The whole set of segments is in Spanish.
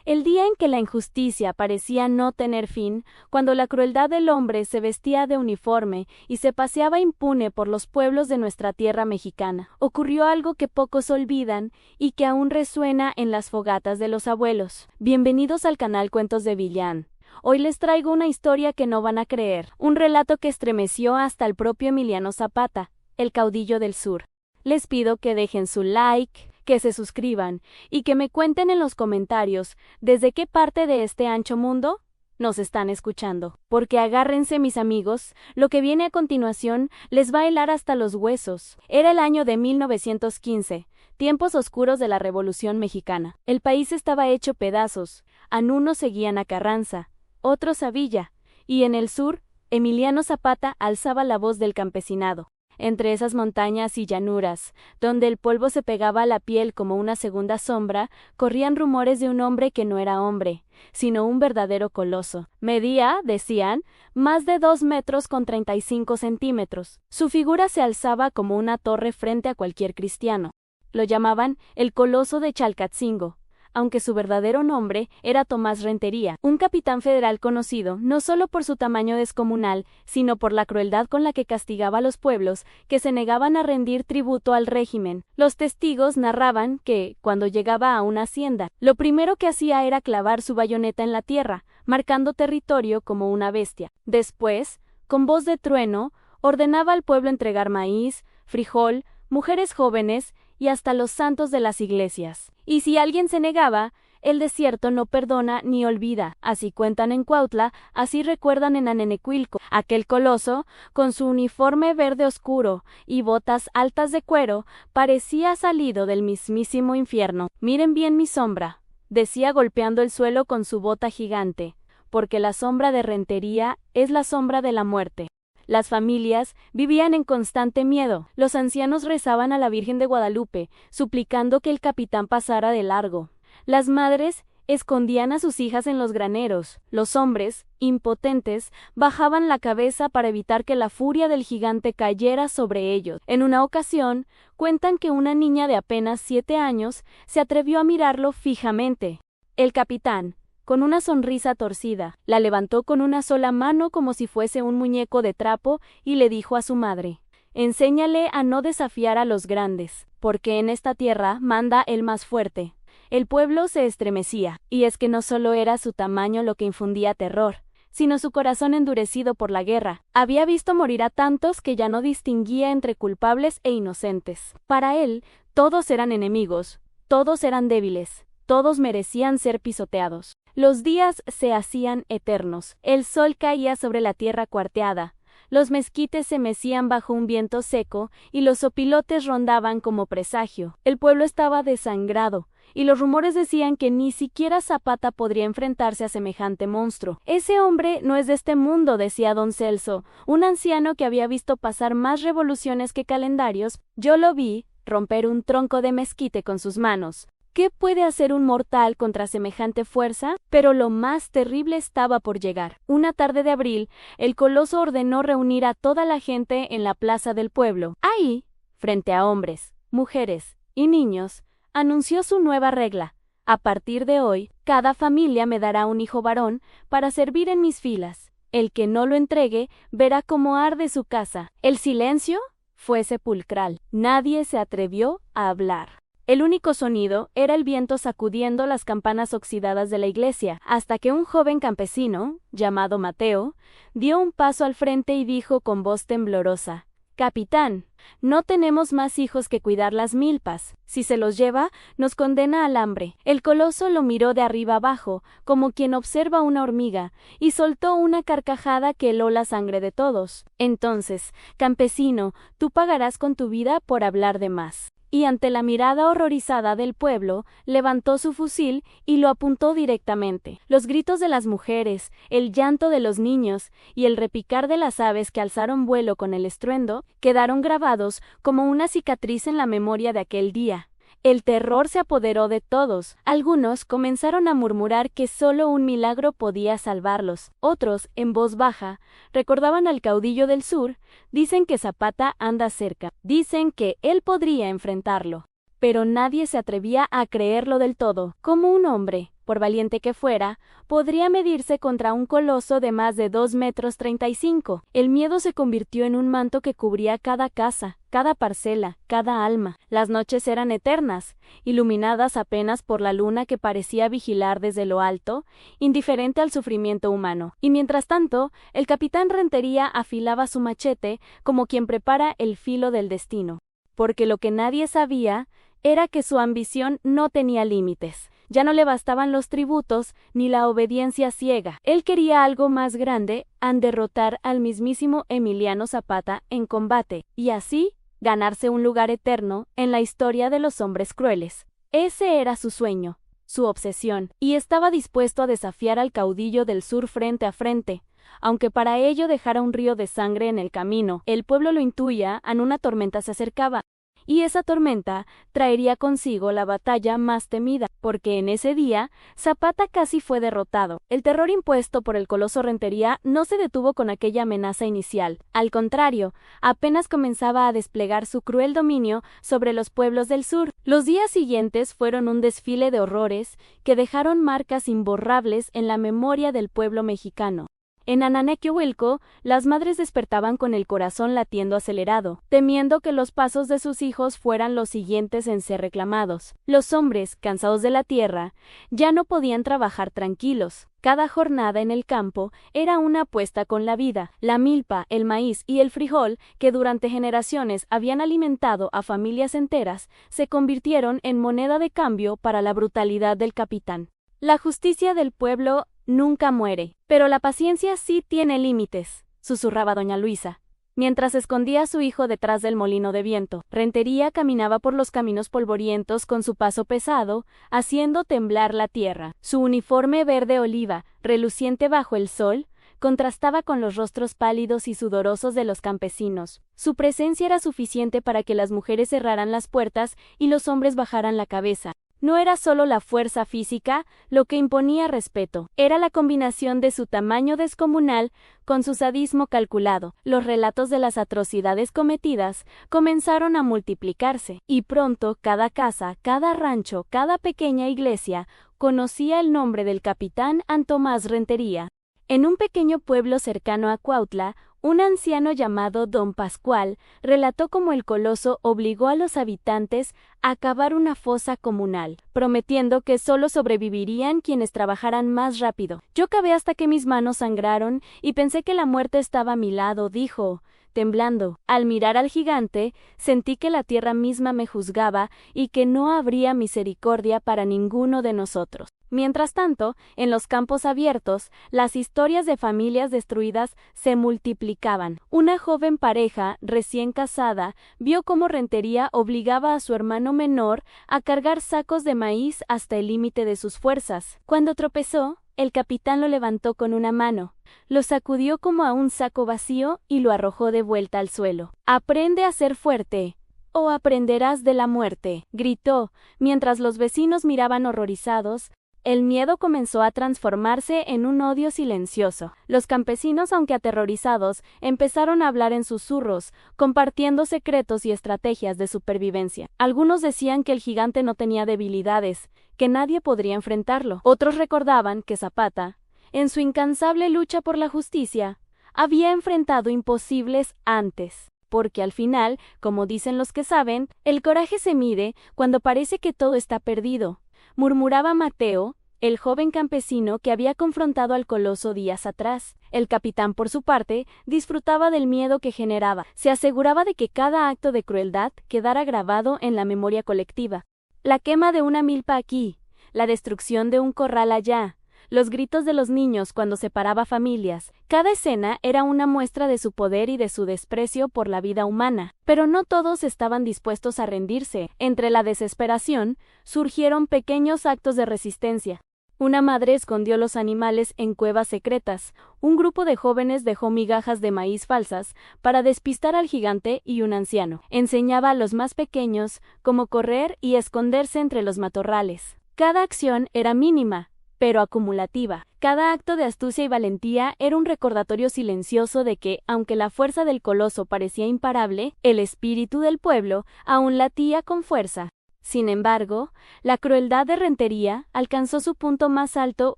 El día en que la injusticia parecía no tener fin, cuando la crueldad del hombre se vestía de uniforme y se paseaba impune por los pueblos de nuestra tierra mexicana, ocurrió algo que pocos olvidan y que aún resuena en las fogatas de los abuelos. Bienvenidos al canal Cuentos de Villán. Hoy les traigo una historia que no van a creer, un relato que estremeció hasta el propio Emiliano Zapata, el caudillo del sur. Les pido que dejen su like, que se suscriban y que me cuenten en los comentarios desde qué parte de este ancho mundo nos están escuchando. Porque agárrense, mis amigos, lo que viene a continuación les va a helar hasta los huesos. Era el año de 1915, tiempos oscuros de la Revolución Mexicana. El país estaba hecho pedazos, unos seguían a Carranza, otros a Villa, y en el sur, Emiliano Zapata alzaba la voz del campesinado. Entre esas montañas y llanuras, donde el polvo se pegaba a la piel como una segunda sombra, corrían rumores de un hombre que no era hombre, sino un verdadero coloso. Medía, decían, más de 2 metros con 35 centímetros. Su figura se alzaba como una torre frente a cualquier cristiano. Lo llamaban el Coloso de Chalcatzingo, aunque su verdadero nombre era Tomás Rentería, un capitán federal conocido no solo por su tamaño descomunal, sino por la crueldad con la que castigaba a los pueblos que se negaban a rendir tributo al régimen. Los testigos narraban que, cuando llegaba a una hacienda, lo primero que hacía era clavar su bayoneta en la tierra, marcando territorio como una bestia. Después, con voz de trueno, ordenaba al pueblo entregar maíz, frijol, mujeres jóvenes y hasta los santos de las iglesias. Y si alguien se negaba, el desierto no perdona ni olvida. Así cuentan en Cuautla, así recuerdan en Anenecuilco. Aquel coloso, con su uniforme verde oscuro y botas altas de cuero, parecía salido del mismísimo infierno. Miren bien mi sombra, decía golpeando el suelo con su bota gigante, porque la sombra de Rentería es la sombra de la muerte. Las familias vivían en constante miedo. Los ancianos rezaban a la Virgen de Guadalupe, suplicando que el capitán pasara de largo. Las madres escondían a sus hijas en los graneros. Los hombres, impotentes, bajaban la cabeza para evitar que la furia del gigante cayera sobre ellos. En una ocasión, cuentan que una niña de apenas 7 años se atrevió a mirarlo fijamente. El capitán, con una sonrisa torcida, la levantó con una sola mano como si fuese un muñeco de trapo y le dijo a su madre: «Enséñale a no desafiar a los grandes, porque en esta tierra manda el más fuerte». El pueblo se estremecía, y es que no solo era su tamaño lo que infundía terror, sino su corazón endurecido por la guerra. Había visto morir a tantos que ya no distinguía entre culpables e inocentes. Para él, todos eran enemigos, todos eran débiles, todos merecían ser pisoteados. Los días se hacían eternos, el sol caía sobre la tierra cuarteada, los mezquites se mecían bajo un viento seco y los opilotes rondaban como presagio. El pueblo estaba desangrado, y los rumores decían que ni siquiera Zapata podría enfrentarse a semejante monstruo. «Ese hombre no es de este mundo», decía don Celso, un anciano que había visto pasar más revoluciones que calendarios. «Yo lo vi romper un tronco de mezquite con sus manos. ¿Qué puede hacer un mortal contra semejante fuerza?». Pero lo más terrible estaba por llegar. Una tarde de abril, el coloso ordenó reunir a toda la gente en la plaza del pueblo. Ahí, frente a hombres, mujeres y niños, anunció su nueva regla: «A partir de hoy, cada familia me dará un hijo varón para servir en mis filas. El que no lo entregue verá cómo arde su casa». El silencio fue sepulcral. Nadie se atrevió a hablar. El único sonido era el viento sacudiendo las campanas oxidadas de la iglesia, hasta que un joven campesino, llamado Mateo, dio un paso al frente y dijo con voz temblorosa: «Capitán, no tenemos más hijos que cuidar las milpas. Si se los lleva, nos condena al hambre». El coloso lo miró de arriba abajo, como quien observa una hormiga, y soltó una carcajada que heló la sangre de todos. «Entonces, campesino, tú pagarás con tu vida por hablar de más». Y ante la mirada horrorizada del pueblo, levantó su fusil y lo apuntó directamente. Los gritos de las mujeres, el llanto de los niños y el repicar de las aves que alzaron vuelo con el estruendo, quedaron grabados como una cicatriz en la memoria de aquel día. El terror se apoderó de todos. Algunos comenzaron a murmurar que solo un milagro podía salvarlos. Otros, en voz baja, recordaban al caudillo del sur. Dicen que Zapata anda cerca. Dicen que él podría enfrentarlo. pero nadie se atrevía a creerlo del todo. ¿Cómo un hombre, por valiente que fuera, podría medirse contra un coloso de más de 2,35 metros? El miedo se convirtió en un manto que cubría cada casa, cada parcela, cada alma. Las noches eran eternas, iluminadas apenas por la luna que parecía vigilar desde lo alto, indiferente al sufrimiento humano. Y mientras tanto, el capitán Rentería afilaba su machete como quien prepara el filo del destino. Porque lo que nadie sabía era que su ambición no tenía límites. Ya no le bastaban los tributos ni la obediencia ciega. Él quería algo más grande, derrotar al mismísimo Emiliano Zapata en combate, y así ganarse un lugar eterno en la historia de los hombres crueles. Ese era su sueño, su obsesión, y estaba dispuesto a desafiar al caudillo del sur frente a frente. Aunque para ello dejara un río de sangre en el camino, el pueblo lo intuía, una tormenta se acercaba. Y esa tormenta traería consigo la batalla más temida, porque en ese día Zapata casi fue derrotado. El terror impuesto por el coloso Rentería no se detuvo con aquella amenaza inicial. Al contrario, apenas comenzaba a desplegar su cruel dominio sobre los pueblos del sur. Los días siguientes fueron un desfile de horrores que dejaron marcas imborrables en la memoria del pueblo mexicano. En Ananequihuilco, las madres despertaban con el corazón latiendo acelerado, temiendo que los pasos de sus hijos fueran los siguientes en ser reclamados. Los hombres, cansados de la tierra, ya no podían trabajar tranquilos. Cada jornada en el campo era una apuesta con la vida. La milpa, el maíz y el frijol, que durante generaciones habían alimentado a familias enteras, se convirtieron en moneda de cambio para la brutalidad del capitán. La justicia del pueblo nunca muere, pero la paciencia sí tiene límites, susurraba doña Luisa, mientras escondía a su hijo detrás del molino de viento. Rentería caminaba por los caminos polvorientos con su paso pesado, haciendo temblar la tierra. Su uniforme verde oliva, reluciente bajo el sol, contrastaba con los rostros pálidos y sudorosos de los campesinos. Su presencia era suficiente para que las mujeres cerraran las puertas y los hombres bajaran la cabeza. No era solo la fuerza física lo que imponía respeto, era la combinación de su tamaño descomunal con su sadismo calculado. Los relatos de las atrocidades cometidas comenzaron a multiplicarse, y pronto cada casa, cada rancho, cada pequeña iglesia conocía el nombre del capitán Tomás Rentería. En un pequeño pueblo cercano a Cuautla, un anciano llamado Don Pascual relató cómo el coloso obligó a los habitantes a cavar una fosa comunal, prometiendo que solo sobrevivirían quienes trabajaran más rápido. Yo cavé hasta que mis manos sangraron y pensé que la muerte estaba a mi lado, dijo, temblando. Al mirar al gigante, sentí que la tierra misma me juzgaba y que no habría misericordia para ninguno de nosotros. Mientras tanto, en los campos abiertos, las historias de familias destruidas se multiplicaban. Una joven pareja, recién casada, vio cómo Rentería obligaba a su hermano menor a cargar sacos de maíz hasta el límite de sus fuerzas. Cuando tropezó, el capitán lo levantó con una mano, lo sacudió como a un saco vacío y lo arrojó de vuelta al suelo. «Aprende a ser fuerte, o aprenderás de la muerte», gritó, mientras los vecinos miraban horrorizados. El miedo comenzó a transformarse en un odio silencioso. Los campesinos, aunque aterrorizados, empezaron a hablar en susurros, compartiendo secretos y estrategias de supervivencia. Algunos decían que el gigante no tenía debilidades, que nadie podría enfrentarlo. Otros recordaban que Zapata, en su incansable lucha por la justicia, había enfrentado imposibles antes. Porque al final, como dicen los que saben, el coraje se mide cuando parece que todo está perdido, murmuraba Mateo, el joven campesino que había confrontado al coloso días atrás. El capitán, por su parte, disfrutaba del miedo que generaba. Se aseguraba de que cada acto de crueldad quedara grabado en la memoria colectiva. La quema de una milpa aquí, la destrucción de un corral allá, los gritos de los niños cuando separaba familias. Cada escena era una muestra de su poder y de su desprecio por la vida humana. Pero no todos estaban dispuestos a rendirse. Entre la desesperación, surgieron pequeños actos de resistencia. Una madre escondió los animales en cuevas secretas. Un grupo de jóvenes dejó migajas de maíz falsas para despistar al gigante, y un anciano enseñaba a los más pequeños cómo correr y esconderse entre los matorrales. Cada acción era mínima, pero acumulativa. Cada acto de astucia y valentía era un recordatorio silencioso de que, aunque la fuerza del coloso parecía imparable, el espíritu del pueblo aún latía con fuerza. Sin embargo, la crueldad de Rentería alcanzó su punto más alto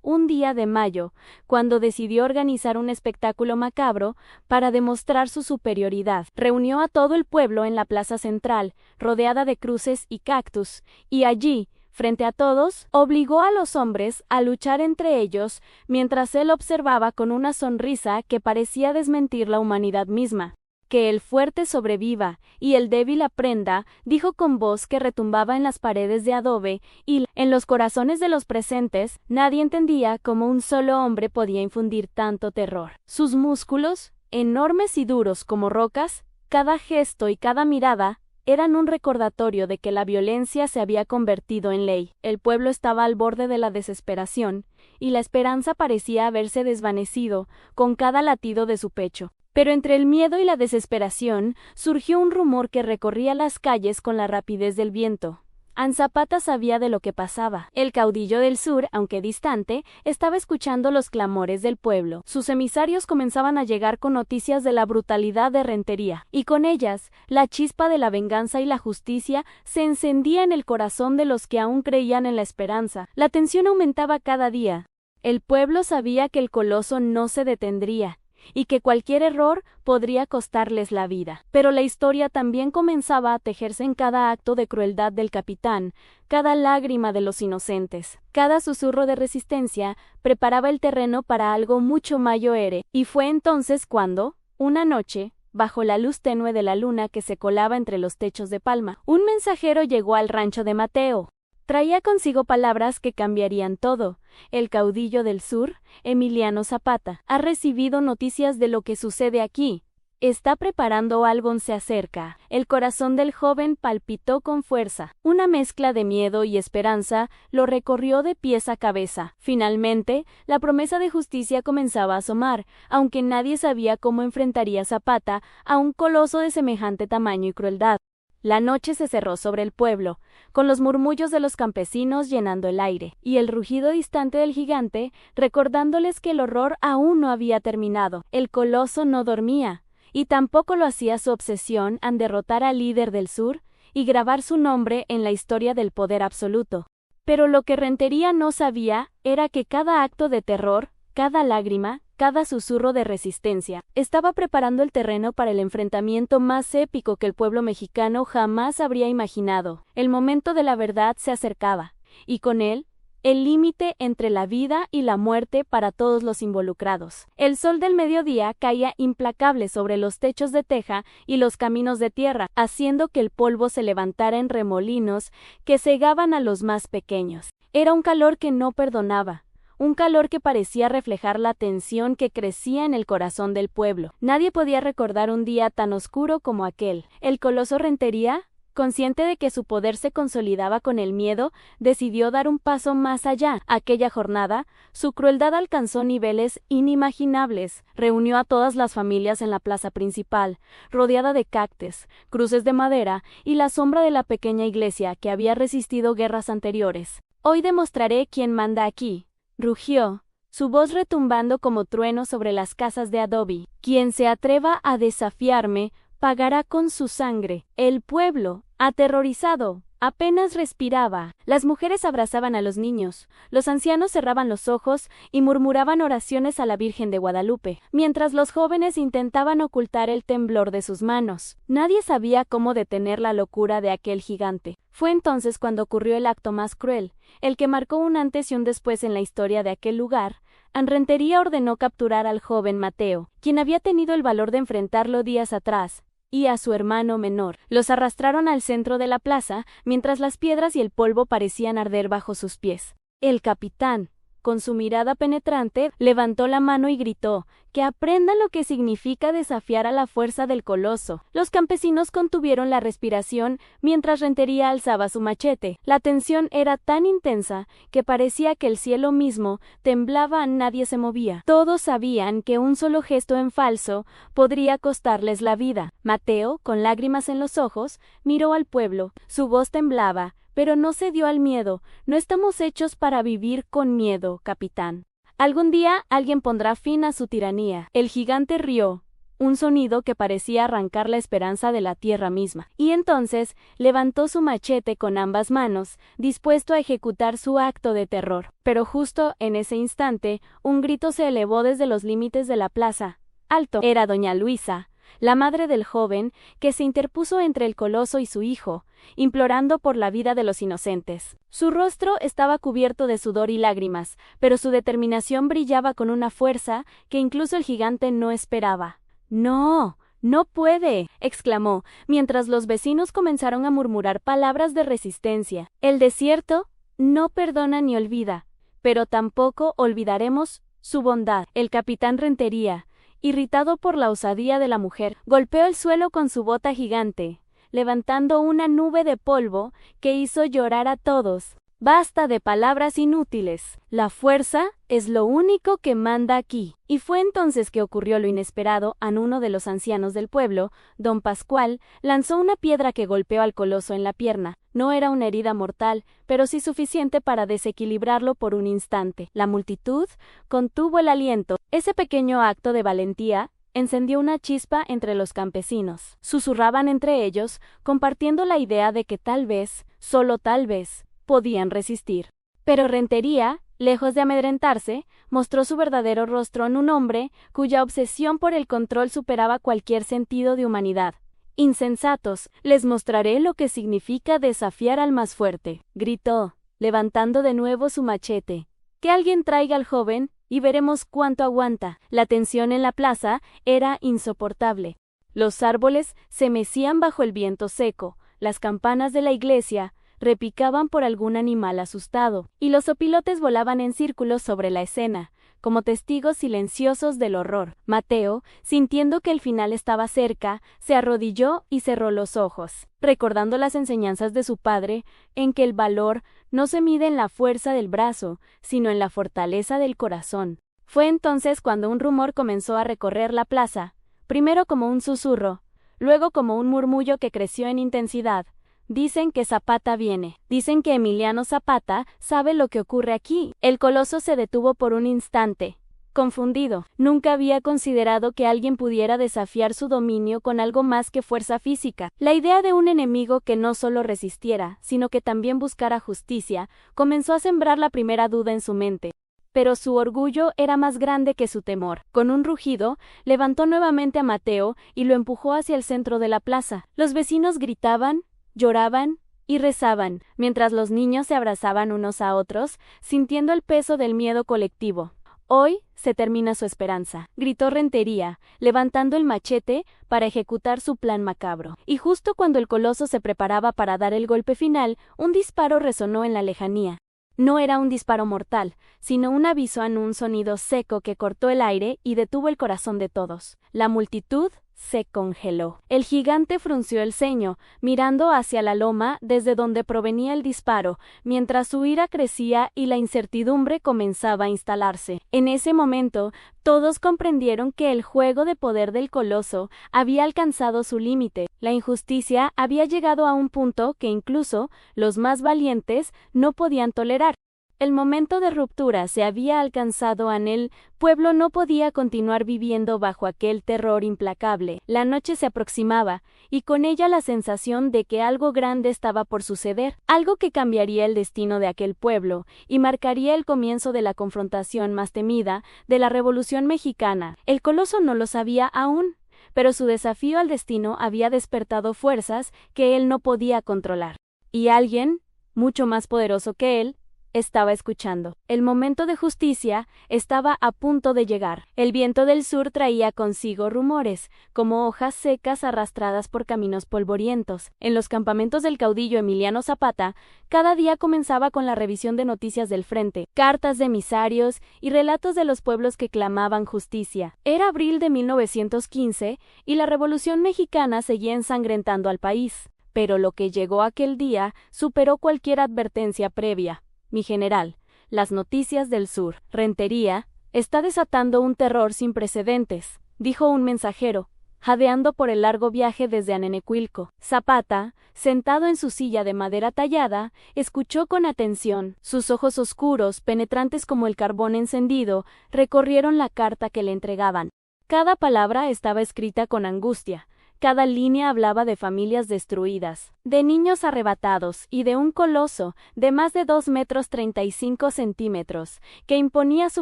un día de mayo, cuando decidió organizar un espectáculo macabro para demostrar su superioridad. Reunió a todo el pueblo en la plaza central, rodeada de cruces y cactus, y allí, frente a todos, obligó a los hombres a luchar entre ellos, mientras él observaba con una sonrisa que parecía desmentir la humanidad misma. Que el fuerte sobreviva y el débil aprenda, dijo con voz que retumbaba en las paredes de adobe, y en los corazones de los presentes, nadie entendía cómo un solo hombre podía infundir tanto terror. Sus músculos, enormes y duros como rocas, cada gesto y cada mirada, eran un recordatorio de que la violencia se había convertido en ley. El pueblo estaba al borde de la desesperación, y la esperanza parecía haberse desvanecido con cada latido de su pecho. Pero entre el miedo y la desesperación surgió un rumor que recorría las calles con la rapidez del viento. Anzapata sabía de lo que pasaba. El caudillo del sur, aunque distante, estaba escuchando los clamores del pueblo. Sus emisarios comenzaban a llegar con noticias de la brutalidad de Rentería, y con ellas, la chispa de la venganza y la justicia se encendía en el corazón de los que aún creían en la esperanza. La tensión aumentaba cada día. El pueblo sabía que el coloso no se detendría, y que cualquier error podría costarles la vida. Pero la historia también comenzaba a tejerse en cada acto de crueldad del capitán, cada lágrima de los inocentes, cada susurro de resistencia preparaba el terreno para algo mucho mayor, y fue entonces cuando, una noche, bajo la luz tenue de la luna que se colaba entre los techos de palma, un mensajero llegó al rancho de Mateo. Traía consigo palabras que cambiarían todo. El caudillo del sur, Emiliano Zapata, ha recibido noticias de lo que sucede aquí. Está preparando algo, se acerca. El corazón del joven palpitó con fuerza. Una mezcla de miedo y esperanza lo recorrió de pies a cabeza. Finalmente, la promesa de justicia comenzaba a asomar, aunque nadie sabía cómo enfrentaría Zapata a un coloso de semejante tamaño y crueldad. La noche se cerró sobre el pueblo, con los murmullos de los campesinos llenando el aire, y el rugido distante del gigante, recordándoles que el horror aún no había terminado. El coloso no dormía, y tampoco lo hacía su obsesión en derrotar al líder del sur y grabar su nombre en la historia del poder absoluto. Pero lo que Rentería no sabía era que cada acto de terror, cada lágrima, cada susurro de resistencia, estaba preparando el terreno para el enfrentamiento más épico que el pueblo mexicano jamás habría imaginado. El momento de la verdad se acercaba, y con él, el límite entre la vida y la muerte para todos los involucrados. El sol del mediodía caía implacable sobre los techos de teja y los caminos de tierra, haciendo que el polvo se levantara en remolinos que cegaban a los más pequeños. Era un calor que no perdonaba. Un calor que parecía reflejar la tensión que crecía en el corazón del pueblo. Nadie podía recordar un día tan oscuro como aquel. El coloso Rentería, consciente de que su poder se consolidaba con el miedo, decidió dar un paso más allá. Aquella jornada, su crueldad alcanzó niveles inimaginables. Reunió a todas las familias en la plaza principal, rodeada de cactus, cruces de madera y la sombra de la pequeña iglesia que había resistido guerras anteriores. Hoy demostraré quién manda aquí, rugió, su voz retumbando como trueno sobre las casas de adobe. Quien se atreva a desafiarme, pagará con su sangre. El pueblo, aterrorizado, apenas respiraba. Las mujeres abrazaban a los niños, los ancianos cerraban los ojos y murmuraban oraciones a la Virgen de Guadalupe, mientras los jóvenes intentaban ocultar el temblor de sus manos. Nadie sabía cómo detener la locura de aquel gigante. Fue entonces cuando ocurrió el acto más cruel, el que marcó un antes y un después en la historia de aquel lugar. Rentería ordenó capturar al joven Mateo, quien había tenido el valor de enfrentarlo días atrás, y a su hermano menor. Los arrastraron al centro de la plaza, mientras las piedras y el polvo parecían arder bajo sus pies. El capitán, con su mirada penetrante, levantó la mano y gritó, que aprendan lo que significa desafiar a la fuerza del coloso. Los campesinos contuvieron la respiración mientras Rentería alzaba su machete. La tensión era tan intensa que parecía que el cielo mismo temblaba, nadie se movía. Todos sabían que un solo gesto en falso podría costarles la vida. Mateo, con lágrimas en los ojos, miró al pueblo. Su voz temblaba, pero no cedió al miedo. No estamos hechos para vivir con miedo, capitán. Algún día alguien pondrá fin a su tiranía. El gigante rió, un sonido que parecía arrancar la esperanza de la tierra misma. Y entonces levantó su machete con ambas manos, dispuesto a ejecutar su acto de terror. Pero justo en ese instante, un grito se elevó desde los límites de la plaza. ¡Alto! Era doña Luisa, la madre del joven, que se interpuso entre el coloso y su hijo, implorando por la vida de los inocentes. Su rostro estaba cubierto de sudor y lágrimas, pero su determinación brillaba con una fuerza que incluso el gigante no esperaba. «¡No! ¡No puede!», exclamó, mientras los vecinos comenzaron a murmurar palabras de resistencia. «El desierto no perdona ni olvida, pero tampoco olvidaremos su bondad». El capitán Rentería, irritado por la osadía de la mujer, golpeó el suelo con su bota gigante, levantando una nube de polvo que hizo llorar a todos. «Basta de palabras inútiles. La fuerza es lo único que manda aquí». Y fue entonces que ocurrió lo inesperado. Uno de los ancianos del pueblo, don Pascual, lanzó una piedra que golpeó al coloso en la pierna. No era una herida mortal, pero sí suficiente para desequilibrarlo por un instante. La multitud contuvo el aliento. Ese pequeño acto de valentía encendió una chispa entre los campesinos. Susurraban entre ellos, compartiendo la idea de que tal vez, solo tal vez, podían resistir. Pero Rentería, lejos de amedrentarse, mostró su verdadero rostro en un hombre cuya obsesión por el control superaba cualquier sentido de humanidad. «Insensatos, les mostraré lo que significa desafiar al más fuerte», gritó, levantando de nuevo su machete. «Que alguien traiga al joven y veremos cuánto aguanta». La tensión en la plaza era insoportable. Los árboles se mecían bajo el viento seco, las campanas de la iglesia repicaban por algún animal asustado, y los opilotes volaban en círculos sobre la escena, como testigos silenciosos del horror. Mateo, sintiendo que el final estaba cerca, se arrodilló y cerró los ojos, recordando las enseñanzas de su padre, en que el valor no se mide en la fuerza del brazo, sino en la fortaleza del corazón. Fue entonces cuando un rumor comenzó a recorrer la plaza, primero como un susurro, luego como un murmullo que creció en intensidad. «Dicen que Zapata viene. Dicen que Emiliano Zapata sabe lo que ocurre aquí». El coloso se detuvo por un instante, confundido. Nunca había considerado que alguien pudiera desafiar su dominio con algo más que fuerza física. La idea de un enemigo que no solo resistiera, sino que también buscara justicia, comenzó a sembrar la primera duda en su mente. Pero su orgullo era más grande que su temor. Con un rugido, levantó nuevamente a Mateo y lo empujó hacia el centro de la plaza. Los vecinos gritaban, lloraban y rezaban, mientras los niños se abrazaban unos a otros, sintiendo el peso del miedo colectivo. «Hoy se termina su esperanza», gritó Rentería, levantando el machete para ejecutar su plan macabro. Y justo cuando el coloso se preparaba para dar el golpe final, un disparo resonó en la lejanía. No era un disparo mortal, sino un aviso en un sonido seco que cortó el aire y detuvo el corazón de todos. La multitud se congeló. El gigante frunció el ceño, mirando hacia la loma desde donde provenía el disparo, mientras su ira crecía y la incertidumbre comenzaba a instalarse. En ese momento, todos comprendieron que el juego de poder del coloso había alcanzado su límite. La injusticia había llegado a un punto que incluso los más valientes no podían tolerar. El momento de ruptura se había alcanzado. El pueblo no podía continuar viviendo bajo aquel terror implacable. La noche se aproximaba, y con ella la sensación de que algo grande estaba por suceder, algo que cambiaría el destino de aquel pueblo, y marcaría el comienzo de la confrontación más temida de la Revolución Mexicana. El coloso no lo sabía aún, pero su desafío al destino había despertado fuerzas que él no podía controlar. Y alguien, mucho más poderoso que él, estaba escuchando. El momento de justicia estaba a punto de llegar. El viento del sur traía consigo rumores, como hojas secas arrastradas por caminos polvorientos. En los campamentos del caudillo Emiliano Zapata, cada día comenzaba con la revisión de noticias del frente, cartas de emisarios y relatos de los pueblos que clamaban justicia. Era abril de 1915 y la Revolución Mexicana seguía ensangrentando al país. Pero lo que llegó aquel día superó cualquier advertencia previa. «Mi general, las noticias del sur. Rentería está desatando un terror sin precedentes», dijo un mensajero, jadeando por el largo viaje desde Anenecuilco. Zapata, sentado en su silla de madera tallada, escuchó con atención. Sus ojos oscuros, penetrantes como el carbón encendido, recorrieron la carta que le entregaban. Cada palabra estaba escrita con angustia. Cada línea hablaba de familias destruidas, de niños arrebatados y de un coloso de más de 2,35 metros, que imponía su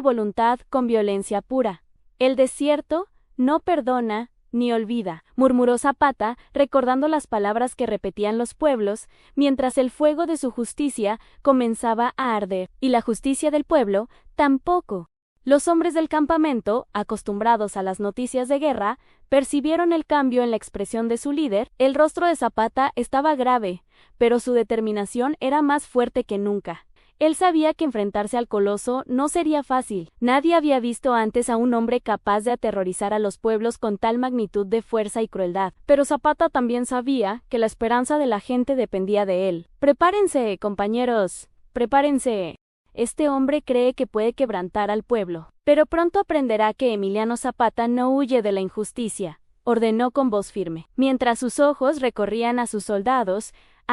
voluntad con violencia pura. El desierto no perdona ni olvida, murmuró Zapata, recordando las palabras que repetían los pueblos, mientras el fuego de su justicia comenzaba a arder, y la justicia del pueblo tampoco. Los hombres del campamento, acostumbrados a las noticias de guerra, percibieron el cambio en la expresión de su líder. El rostro de Zapata estaba grave, pero su determinación era más fuerte que nunca. Él sabía que enfrentarse al coloso no sería fácil. Nadie había visto antes a un hombre capaz de aterrorizar a los pueblos con tal magnitud de fuerza y crueldad. Pero Zapata también sabía que la esperanza de la gente dependía de él. «Prepárense, compañeros, prepárense. Este hombre cree que puede quebrantar al pueblo, pero pronto aprenderá que Emiliano Zapata no huye de la injusticia», ordenó con voz firme, mientras sus ojos recorrían a sus soldados.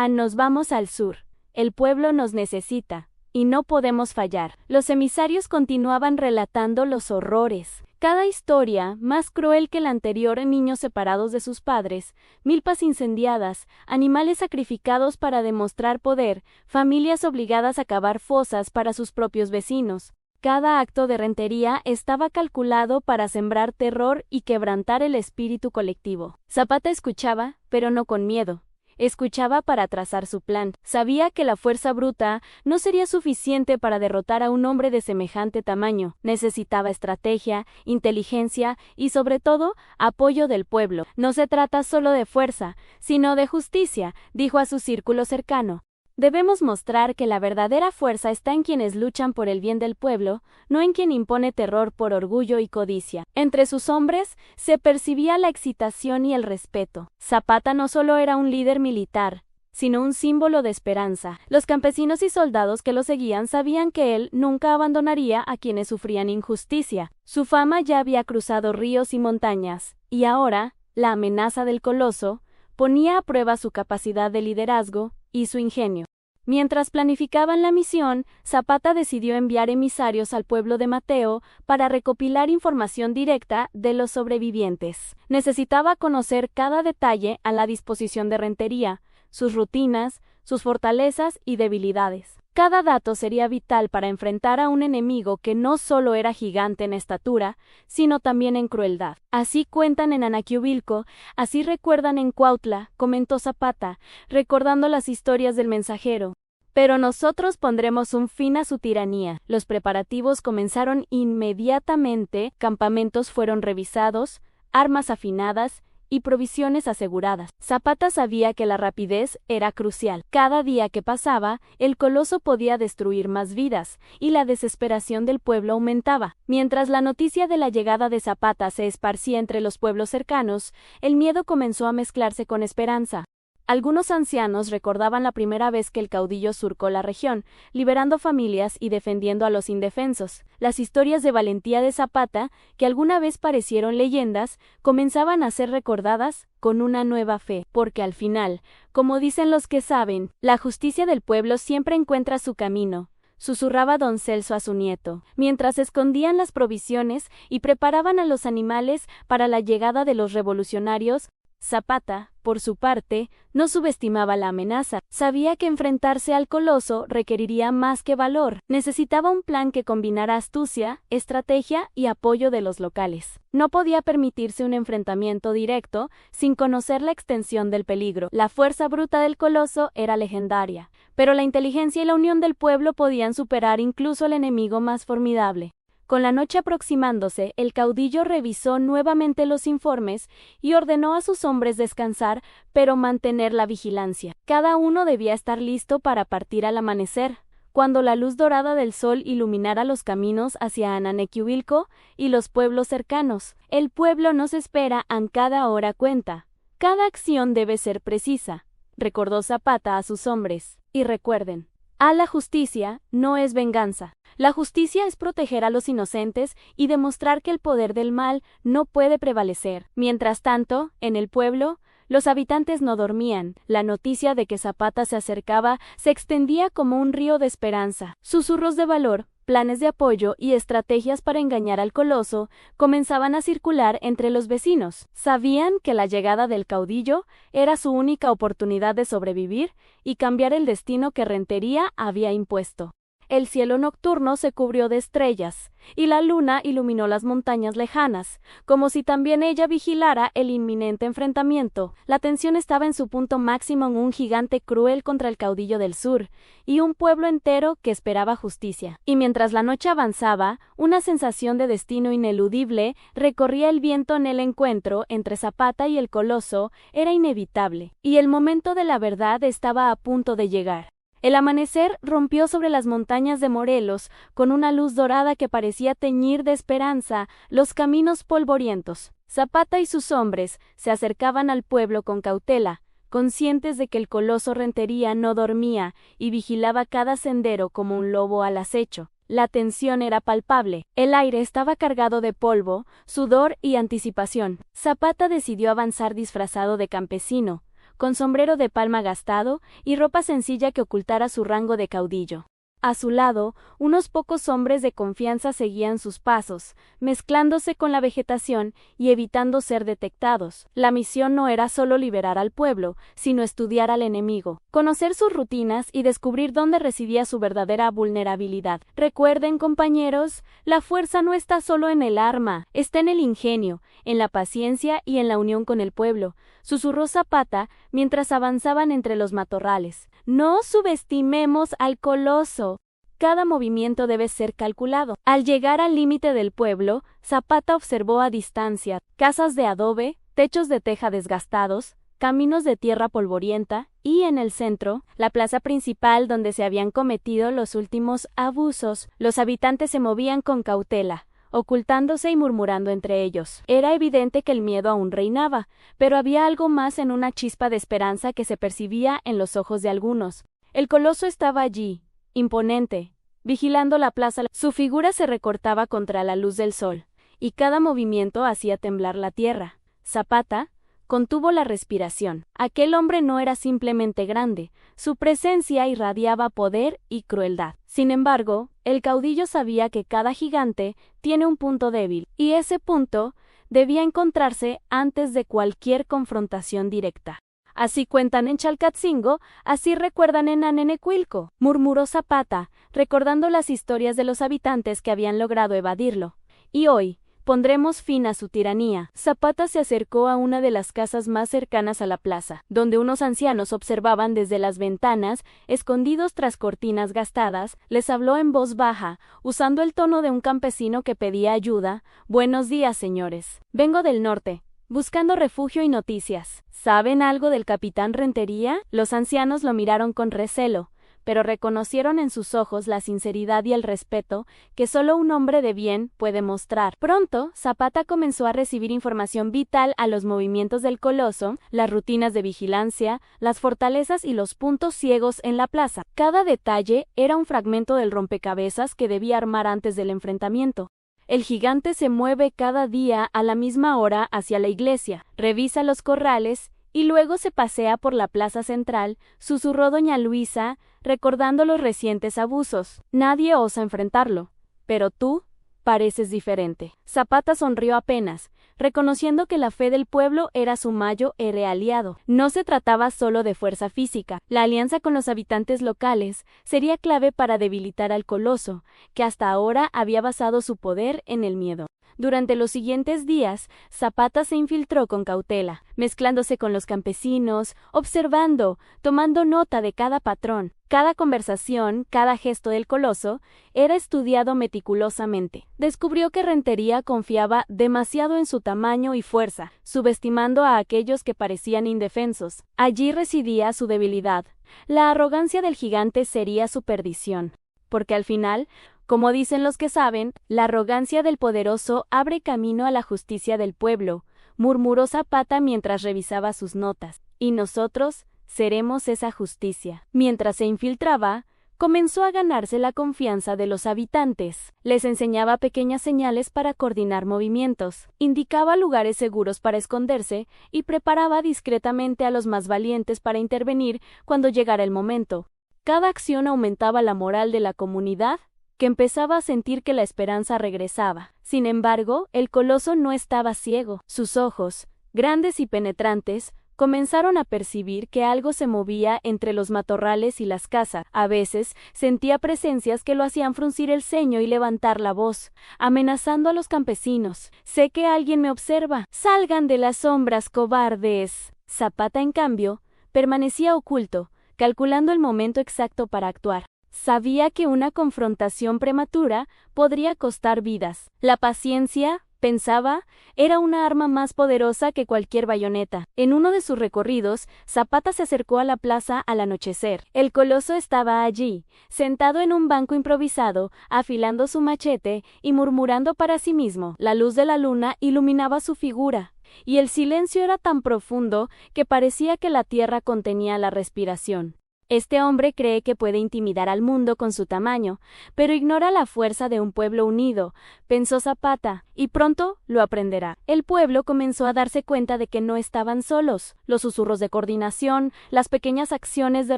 «Nos vamos al sur. El pueblo nos necesita, y no podemos fallar». Los emisarios continuaban relatando los horrores. Cada historia, más cruel que la anterior: niños separados de sus padres, milpas incendiadas, animales sacrificados para demostrar poder, familias obligadas a cavar fosas para sus propios vecinos. Cada acto de rentería estaba calculado para sembrar terror y quebrantar el espíritu colectivo. Zapata escuchaba, pero no con miedo. Escuchaba para trazar su plan. Sabía que la fuerza bruta no sería suficiente para derrotar a un hombre de semejante tamaño. Necesitaba estrategia, inteligencia y, sobre todo, apoyo del pueblo. «No se trata solo de fuerza, sino de justicia», dijo a su círculo cercano. «Debemos mostrar que la verdadera fuerza está en quienes luchan por el bien del pueblo, no en quien impone terror por orgullo y codicia». Entre sus hombres se percibía la excitación y el respeto. Zapata no solo era un líder militar, sino un símbolo de esperanza. Los campesinos y soldados que lo seguían sabían que él nunca abandonaría a quienes sufrían injusticia. Su fama ya había cruzado ríos y montañas, y ahora, la amenaza del coloso ponía a prueba su capacidad de liderazgo y su ingenio. Mientras planificaban la misión, Zapata decidió enviar emisarios al pueblo de Mateo para recopilar información directa de los sobrevivientes. Necesitaba conocer cada detalle a la disposición de Rentería, sus rutinas, sus fortalezas y debilidades. Cada dato sería vital para enfrentar a un enemigo que no solo era gigante en estatura, sino también en crueldad. «Así cuentan en Anaquiubilco, así recuerdan en Cuautla», comentó Zapata, recordando las historias del mensajero. «Pero nosotros pondremos un fin a su tiranía». Los preparativos comenzaron inmediatamente. Campamentos fueron revisados, armas afinadas y provisiones aseguradas. Zapata sabía que la rapidez era crucial. Cada día que pasaba, el coloso podía destruir más vidas, y la desesperación del pueblo aumentaba. Mientras la noticia de la llegada de Zapata se esparcía entre los pueblos cercanos, el miedo comenzó a mezclarse con esperanza. Algunos ancianos recordaban la primera vez que el caudillo surcó la región, liberando familias y defendiendo a los indefensos. Las historias de valentía de Zapata, que alguna vez parecieron leyendas, comenzaban a ser recordadas con una nueva fe, porque al final, como dicen los que saben, la justicia del pueblo siempre encuentra su camino, susurraba don Celso a su nieto, mientras escondían las provisiones y preparaban a los animales para la llegada de los revolucionarios. Zapata, por su parte, no subestimaba la amenaza. Sabía que enfrentarse al coloso requeriría más que valor. Necesitaba un plan que combinara astucia, estrategia y apoyo de los locales. No podía permitirse un enfrentamiento directo sin conocer la extensión del peligro. La fuerza bruta del coloso era legendaria, pero la inteligencia y la unión del pueblo podían superar incluso al enemigo más formidable. Con la noche aproximándose, el caudillo revisó nuevamente los informes y ordenó a sus hombres descansar, pero mantener la vigilancia. Cada uno debía estar listo para partir al amanecer, cuando la luz dorada del sol iluminara los caminos hacia Ananequiubilco y los pueblos cercanos. El pueblo nos espera, en cada hora cuenta. Cada acción debe ser precisa, recordó Zapata a sus hombres. Y recuerden, la justicia no es venganza. La justicia es proteger a los inocentes y demostrar que el poder del mal no puede prevalecer. Mientras tanto, en el pueblo, los habitantes no dormían. La noticia de que Zapata se acercaba se extendía como un río de esperanza. Susurros de valor, Planes de apoyo y estrategias para engañar al coloso comenzaban a circular entre los vecinos. Sabían que la llegada del caudillo era su única oportunidad de sobrevivir y cambiar el destino que Rentería había impuesto. El cielo nocturno se cubrió de estrellas, y la luna iluminó las montañas lejanas, como si también ella vigilara el inminente enfrentamiento. La tensión estaba en su punto máximo en un gigante cruel contra el caudillo del sur, y un pueblo entero que esperaba justicia. Y mientras la noche avanzaba, una sensación de destino ineludible recorría el viento en el encuentro entre Zapata y el coloso era inevitable, y el momento de la verdad estaba a punto de llegar. El amanecer rompió sobre las montañas de Morelos con una luz dorada que parecía teñir de esperanza los caminos polvorientos. Zapata y sus hombres se acercaban al pueblo con cautela, conscientes de que el coloso Rentería no dormía y vigilaba cada sendero como un lobo al acecho. La tensión era palpable. El aire estaba cargado de polvo, sudor y anticipación. Zapata decidió avanzar disfrazado de campesino, con sombrero de palma gastado y ropa sencilla que ocultara su rango de caudillo. A su lado, unos pocos hombres de confianza seguían sus pasos, mezclándose con la vegetación y evitando ser detectados. La misión no era solo liberar al pueblo, sino estudiar al enemigo, conocer sus rutinas y descubrir dónde residía su verdadera vulnerabilidad. Recuerden, compañeros, la fuerza no está solo en el arma, está en el ingenio, en la paciencia y en la unión con el pueblo, susurró Zapata mientras avanzaban entre los matorrales. No subestimemos al coloso. Cada movimiento debe ser calculado. Al llegar al límite del pueblo, Zapata observó a distancia casas de adobe, techos de teja desgastados, caminos de tierra polvorienta y, en el centro, la plaza principal donde se habían cometido los últimos abusos. Los habitantes se movían con cautela, ocultándose y murmurando entre ellos. Era evidente que el miedo aún reinaba, pero había algo más en una chispa de esperanza que se percibía en los ojos de algunos. El coloso estaba allí, imponente, vigilando la plaza. Su figura se recortaba contra la luz del sol, y cada movimiento hacía temblar la tierra. Zapata contuvo la respiración. Aquel hombre no era simplemente grande, su presencia irradiaba poder y crueldad. Sin embargo, el caudillo sabía que cada gigante tiene un punto débil, y ese punto debía encontrarse antes de cualquier confrontación directa. Así cuentan en Chalcatzingo, así recuerdan en Anenecuilco, murmuró Zapata, recordando las historias de los habitantes que habían logrado evadirlo. Y hoy pondremos fin a su tiranía. Zapata se acercó a una de las casas más cercanas a la plaza, donde unos ancianos observaban desde las ventanas, escondidos tras cortinas gastadas. Les habló en voz baja, usando el tono de un campesino que pedía ayuda. Buenos días, señores. Vengo del norte, buscando refugio y noticias. ¿Saben algo del capitán Rentería? Los ancianos lo miraron con recelo, pero reconocieron en sus ojos la sinceridad y el respeto que solo un hombre de bien puede mostrar. Pronto, Zapata comenzó a recibir información vital a los movimientos del coloso, las rutinas de vigilancia, las fortalezas y los puntos ciegos en la plaza. Cada detalle era un fragmento del rompecabezas que debía armar antes del enfrentamiento. El gigante se mueve cada día a la misma hora hacia la iglesia, revisa los corrales y luego se pasea por la plaza central, susurró doña Luisa, recordando los recientes abusos. Nadie osa enfrentarlo, pero tú pareces diferente. Zapata sonrió apenas, reconociendo que la fe del pueblo era su mayor aliado. No se trataba solo de fuerza física. La alianza con los habitantes locales sería clave para debilitar al coloso, que hasta ahora había basado su poder en el miedo. Durante los siguientes días, Zapata se infiltró con cautela, mezclándose con los campesinos, observando, tomando nota de cada patrón. Cada conversación, cada gesto del coloso, era estudiado meticulosamente. Descubrió que Rentería confiaba demasiado en su tamaño y fuerza, subestimando a aquellos que parecían indefensos. Allí residía su debilidad. La arrogancia del gigante sería su perdición, porque al final, como dicen los que saben, la arrogancia del poderoso abre camino a la justicia del pueblo, murmuró Zapata mientras revisaba sus notas. Y nosotros seremos esa justicia. Mientras se infiltraba, comenzó a ganarse la confianza de los habitantes. Les enseñaba pequeñas señales para coordinar movimientos, indicaba lugares seguros para esconderse y preparaba discretamente a los más valientes para intervenir cuando llegara el momento. Cada acción aumentaba la moral de la comunidad que empezaba a sentir que la esperanza regresaba. Sin embargo, el coloso no estaba ciego. Sus ojos, grandes y penetrantes, comenzaron a percibir que algo se movía entre los matorrales y las casas. A veces sentía presencias que lo hacían fruncir el ceño y levantar la voz, amenazando a los campesinos. «Sé que alguien me observa. ¡Salgan de las sombras, cobardes!». Zapata, en cambio, permanecía oculto, calculando el momento exacto para actuar. Sabía que una confrontación prematura podría costar vidas. La paciencia, pensaba, era una arma más poderosa que cualquier bayoneta. En uno de sus recorridos, Zapata se acercó a la plaza al anochecer. El coloso estaba allí, sentado en un banco improvisado, afilando su machete y murmurando para sí mismo. La luz de la luna iluminaba su figura, y el silencio era tan profundo que parecía que la tierra contenía la respiración. Este hombre cree que puede intimidar al mundo con su tamaño, pero ignora la fuerza de un pueblo unido, pensó Zapata, y pronto lo aprenderá. El pueblo comenzó a darse cuenta de que no estaban solos. Los susurros de coordinación, las pequeñas acciones de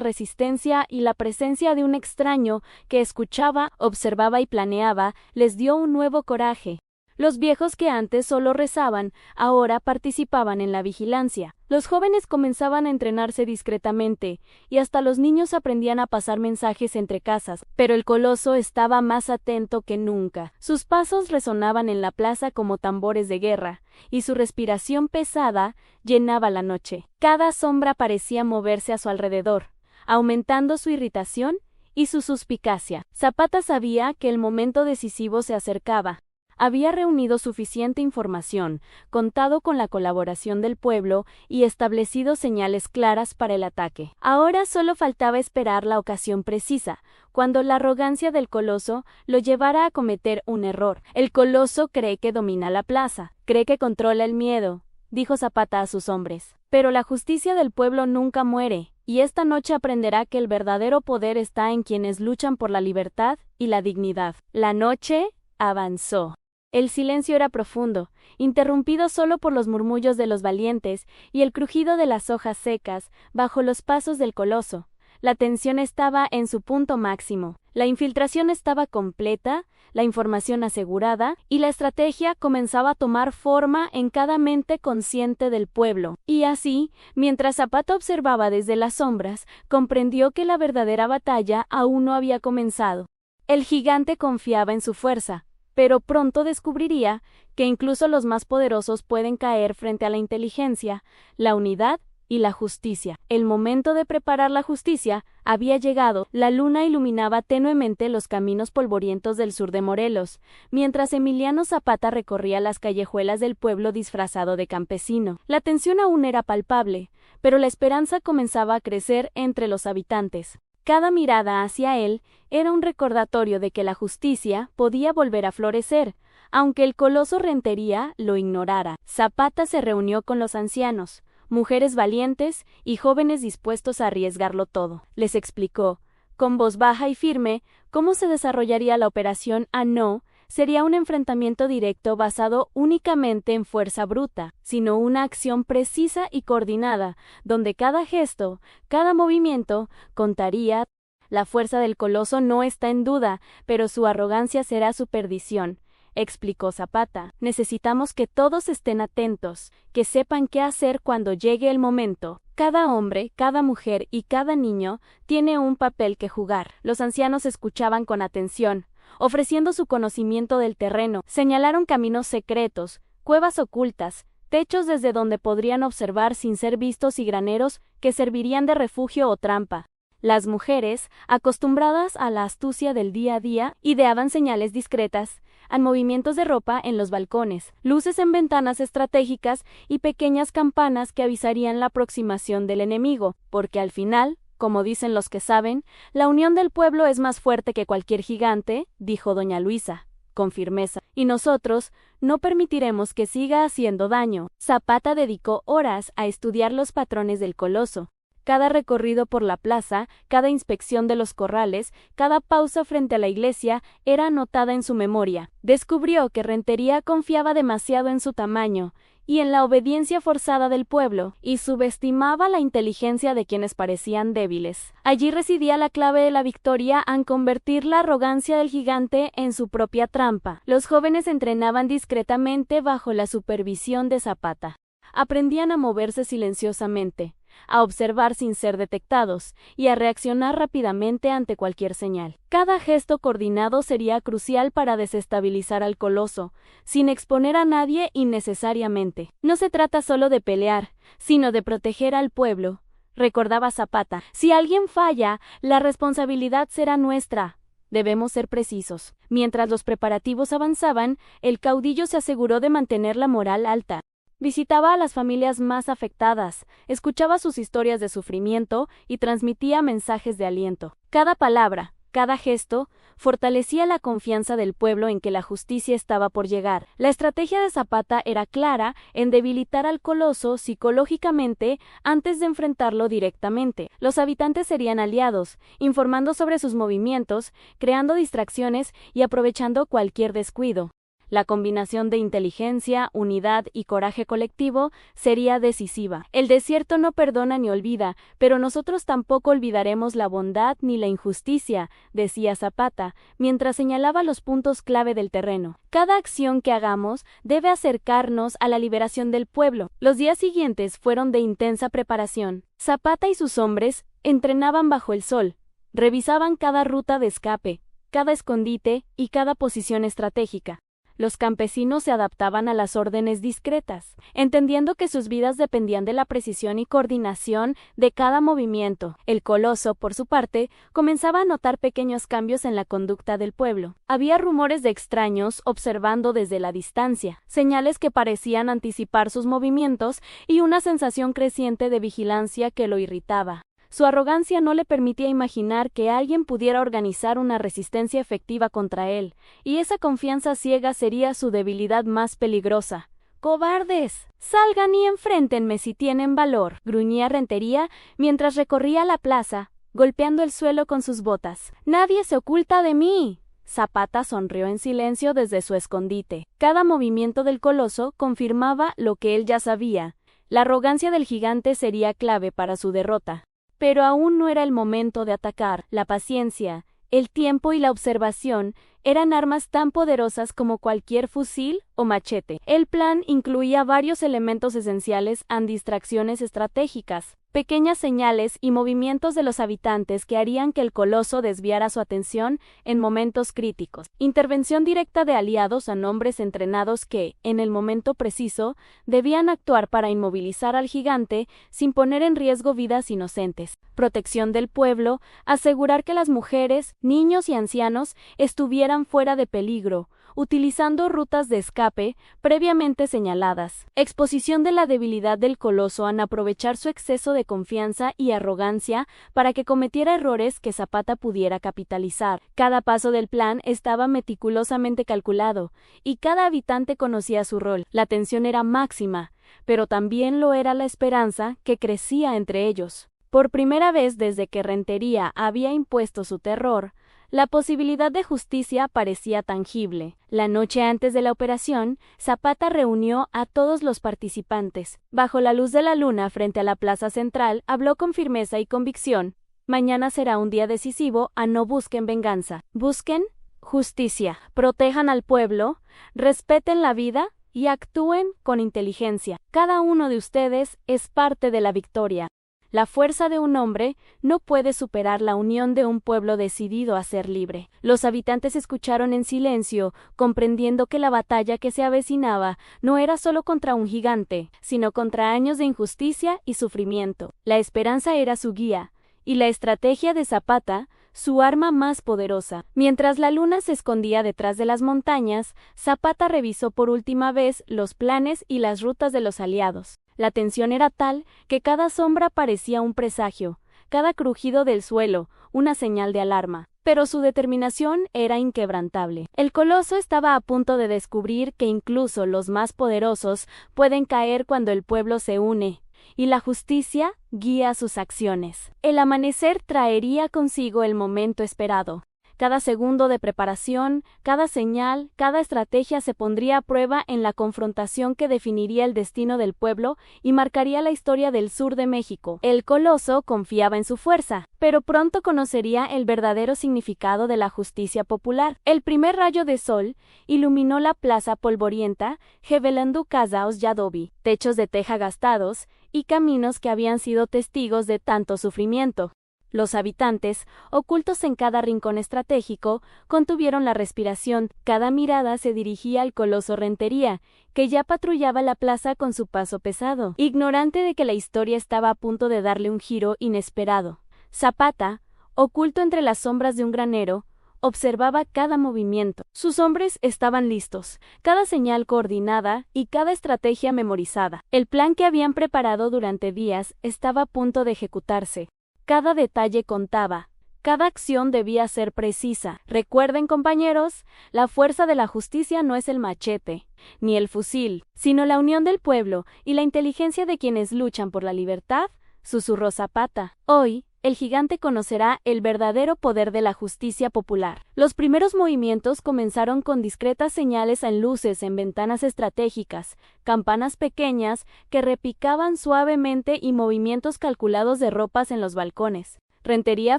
resistencia y la presencia de un extraño que escuchaba, observaba y planeaba, les dio un nuevo coraje. Los viejos que antes solo rezaban, ahora participaban en la vigilancia. Los jóvenes comenzaban a entrenarse discretamente, y hasta los niños aprendían a pasar mensajes entre casas, pero el coloso estaba más atento que nunca. Sus pasos resonaban en la plaza como tambores de guerra, y su respiración pesada llenaba la noche. Cada sombra parecía moverse a su alrededor, aumentando su irritación y su suspicacia. Zapata sabía que el momento decisivo se acercaba. Había reunido suficiente información, contado con la colaboración del pueblo y establecido señales claras para el ataque. Ahora solo faltaba esperar la ocasión precisa, cuando la arrogancia del coloso lo llevara a cometer un error. El coloso cree que domina la plaza, cree que controla el miedo, dijo Zapata a sus hombres. Pero la justicia del pueblo nunca muere, y esta noche aprenderá que el verdadero poder está en quienes luchan por la libertad y la dignidad. La noche avanzó. El silencio era profundo, interrumpido solo por los murmullos de los valientes y el crujido de las hojas secas bajo los pasos del coloso. La tensión estaba en su punto máximo. La infiltración estaba completa, la información asegurada, y la estrategia comenzaba a tomar forma en cada mente consciente del pueblo. Y así, mientras Zapata observaba desde las sombras, comprendió que la verdadera batalla aún no había comenzado. El gigante confiaba en su fuerza, pero pronto descubriría que incluso los más poderosos pueden caer frente a la inteligencia, la unidad y la justicia. El momento de preparar la justicia había llegado. La luna iluminaba tenuemente los caminos polvorientos del sur de Morelos, mientras Emiliano Zapata recorría las callejuelas del pueblo disfrazado de campesino. La tensión aún era palpable, pero la esperanza comenzaba a crecer entre los habitantes. Cada mirada hacia él era un recordatorio de que la justicia podía volver a florecer, aunque el coloso Rentería lo ignorara. Zapata se reunió con los ancianos, mujeres valientes y jóvenes dispuestos a arriesgarlo todo. Les explicó, con voz baja y firme, cómo se desarrollaría la operación. No sería un enfrentamiento directo basado únicamente en fuerza bruta, sino una acción precisa y coordinada, donde cada gesto, cada movimiento, contaría. La fuerza del coloso no está en duda, pero su arrogancia será su perdición, explicó Zapata. Necesitamos que todos estén atentos, que sepan qué hacer cuando llegue el momento. Cada hombre, cada mujer y cada niño tiene un papel que jugar. Los ancianos escuchaban con atención, ofreciendo su conocimiento del terreno. Señalaron caminos secretos, cuevas ocultas, techos desde donde podrían observar sin ser vistos y graneros que servirían de refugio o trampa. Las mujeres, acostumbradas a la astucia del día a día, ideaban señales discretas, movimientos de ropa en los balcones, luces en ventanas estratégicas y pequeñas campanas que avisarían la aproximación del enemigo, porque al final, como dicen los que saben, la unión del pueblo es más fuerte que cualquier gigante, dijo doña Luisa, con firmeza, y nosotros no permitiremos que siga haciendo daño. Zapata dedicó horas a estudiar los patrones del coloso. Cada recorrido por la plaza, cada inspección de los corrales, cada pausa frente a la iglesia era anotada en su memoria. Descubrió que Rentería confiaba demasiado en su tamaño y en la obediencia forzada del pueblo, y subestimaba la inteligencia de quienes parecían débiles. Allí residía la clave de la victoria al convertir la arrogancia del gigante en su propia trampa. Los jóvenes entrenaban discretamente bajo la supervisión de Zapata. Aprendían a moverse silenciosamente, a observar sin ser detectados y a reaccionar rápidamente ante cualquier señal. Cada gesto coordinado sería crucial para desestabilizar al coloso, sin exponer a nadie innecesariamente. No se trata solo de pelear, sino de proteger al pueblo, recordaba Zapata. Si alguien falla, la responsabilidad será nuestra. Debemos ser precisos. Mientras los preparativos avanzaban, el caudillo se aseguró de mantener la moral alta. Visitaba a las familias más afectadas, escuchaba sus historias de sufrimiento y transmitía mensajes de aliento. Cada palabra, cada gesto, fortalecía la confianza del pueblo en que la justicia estaba por llegar. La estrategia de Zapata era clara en debilitar al coloso psicológicamente antes de enfrentarlo directamente. Los habitantes serían aliados, informando sobre sus movimientos, creando distracciones y aprovechando cualquier descuido. La combinación de inteligencia, unidad y coraje colectivo sería decisiva. El desierto no perdona ni olvida, pero nosotros tampoco olvidaremos la bondad ni la injusticia, decía Zapata, mientras señalaba los puntos clave del terreno. Cada acción que hagamos debe acercarnos a la liberación del pueblo. Los días siguientes fueron de intensa preparación. Zapata y sus hombres entrenaban bajo el sol, revisaban cada ruta de escape, cada escondite y cada posición estratégica. Los campesinos se adaptaban a las órdenes discretas, entendiendo que sus vidas dependían de la precisión y coordinación de cada movimiento. El coloso, por su parte, comenzaba a notar pequeños cambios en la conducta del pueblo. Había rumores de extraños observando desde la distancia, señales que parecían anticipar sus movimientos y una sensación creciente de vigilancia que lo irritaba. Su arrogancia no le permitía imaginar que alguien pudiera organizar una resistencia efectiva contra él, y esa confianza ciega sería su debilidad más peligrosa. ¡Cobardes! ¡Salgan y enfréntenme si tienen valor!, gruñía Rentería mientras recorría la plaza, golpeando el suelo con sus botas. ¡Nadie se oculta de mí! Zapata sonrió en silencio desde su escondite. Cada movimiento del coloso confirmaba lo que él ya sabía. La arrogancia del gigante sería clave para su derrota. Pero aún no era el momento de atacar. La paciencia, el tiempo y la observación eran armas tan poderosas como cualquier fusil o machete. El plan incluía varios elementos esenciales a distracciones estratégicas, pequeñas señales y movimientos de los habitantes que harían que el coloso desviara su atención en momentos críticos. Intervención directa de aliados a hombres entrenados que, en el momento preciso, debían actuar para inmovilizar al gigante sin poner en riesgo vidas inocentes. Protección del pueblo, asegurar que las mujeres, niños y ancianos estuvieran fuera de peligro, utilizando rutas de escape previamente señaladas. Exposición de la debilidad del coloso al aprovechar su exceso de confianza y arrogancia para que cometiera errores que Zapata pudiera capitalizar. Cada paso del plan estaba meticulosamente calculado, y cada habitante conocía su rol. La tensión era máxima, pero también lo era la esperanza que crecía entre ellos. Por primera vez desde que Rentería había impuesto su terror, la posibilidad de justicia parecía tangible. La noche antes de la operación, Zapata reunió a todos los participantes. Bajo la luz de la luna frente a la plaza central, habló con firmeza y convicción. Mañana será un día decisivo, no busquen venganza. Busquen justicia. Protejan al pueblo, respeten la vida y actúen con inteligencia. Cada uno de ustedes es parte de la victoria. La fuerza de un hombre no puede superar la unión de un pueblo decidido a ser libre. Los habitantes escucharon en silencio, comprendiendo que la batalla que se avecinaba no era solo contra un gigante, sino contra años de injusticia y sufrimiento. La esperanza era su guía, y la estrategia de Zapata, su arma más poderosa. Mientras la luna se escondía detrás de las montañas, Zapata revisó por última vez los planes y las rutas de los aliados. La tensión era tal que cada sombra parecía un presagio, cada crujido del suelo, una señal de alarma. Pero su determinación era inquebrantable. El coloso estaba a punto de descubrir que incluso los más poderosos pueden caer cuando el pueblo se une, y la justicia guía sus acciones. El amanecer traería consigo el momento esperado. Cada segundo de preparación, cada señal, cada estrategia se pondría a prueba en la confrontación que definiría el destino del pueblo y marcaría la historia del sur de México. El coloso confiaba en su fuerza, pero pronto conocería el verdadero significado de la justicia popular. El primer rayo de sol iluminó la plaza polvorienta, revelando casas de adobe, techos de teja gastados y caminos que habían sido testigos de tanto sufrimiento. Los habitantes, ocultos en cada rincón estratégico, contuvieron la respiración. Cada mirada se dirigía al coloso Rentería, que ya patrullaba la plaza con su paso pesado, ignorante de que la historia estaba a punto de darle un giro inesperado. Zapata, oculto entre las sombras de un granero, observaba cada movimiento. Sus hombres estaban listos, cada señal coordinada y cada estrategia memorizada. El plan que habían preparado durante días estaba a punto de ejecutarse. Cada detalle contaba, cada acción debía ser precisa. Recuerden, compañeros, la fuerza de la justicia no es el machete, ni el fusil, sino la unión del pueblo y la inteligencia de quienes luchan por la libertad, susurró Zapata. Hoy, el gigante conocerá el verdadero poder de la justicia popular. Los primeros movimientos comenzaron con discretas señales en luces en ventanas estratégicas, campanas pequeñas que repicaban suavemente y movimientos calculados de ropas en los balcones. Rentería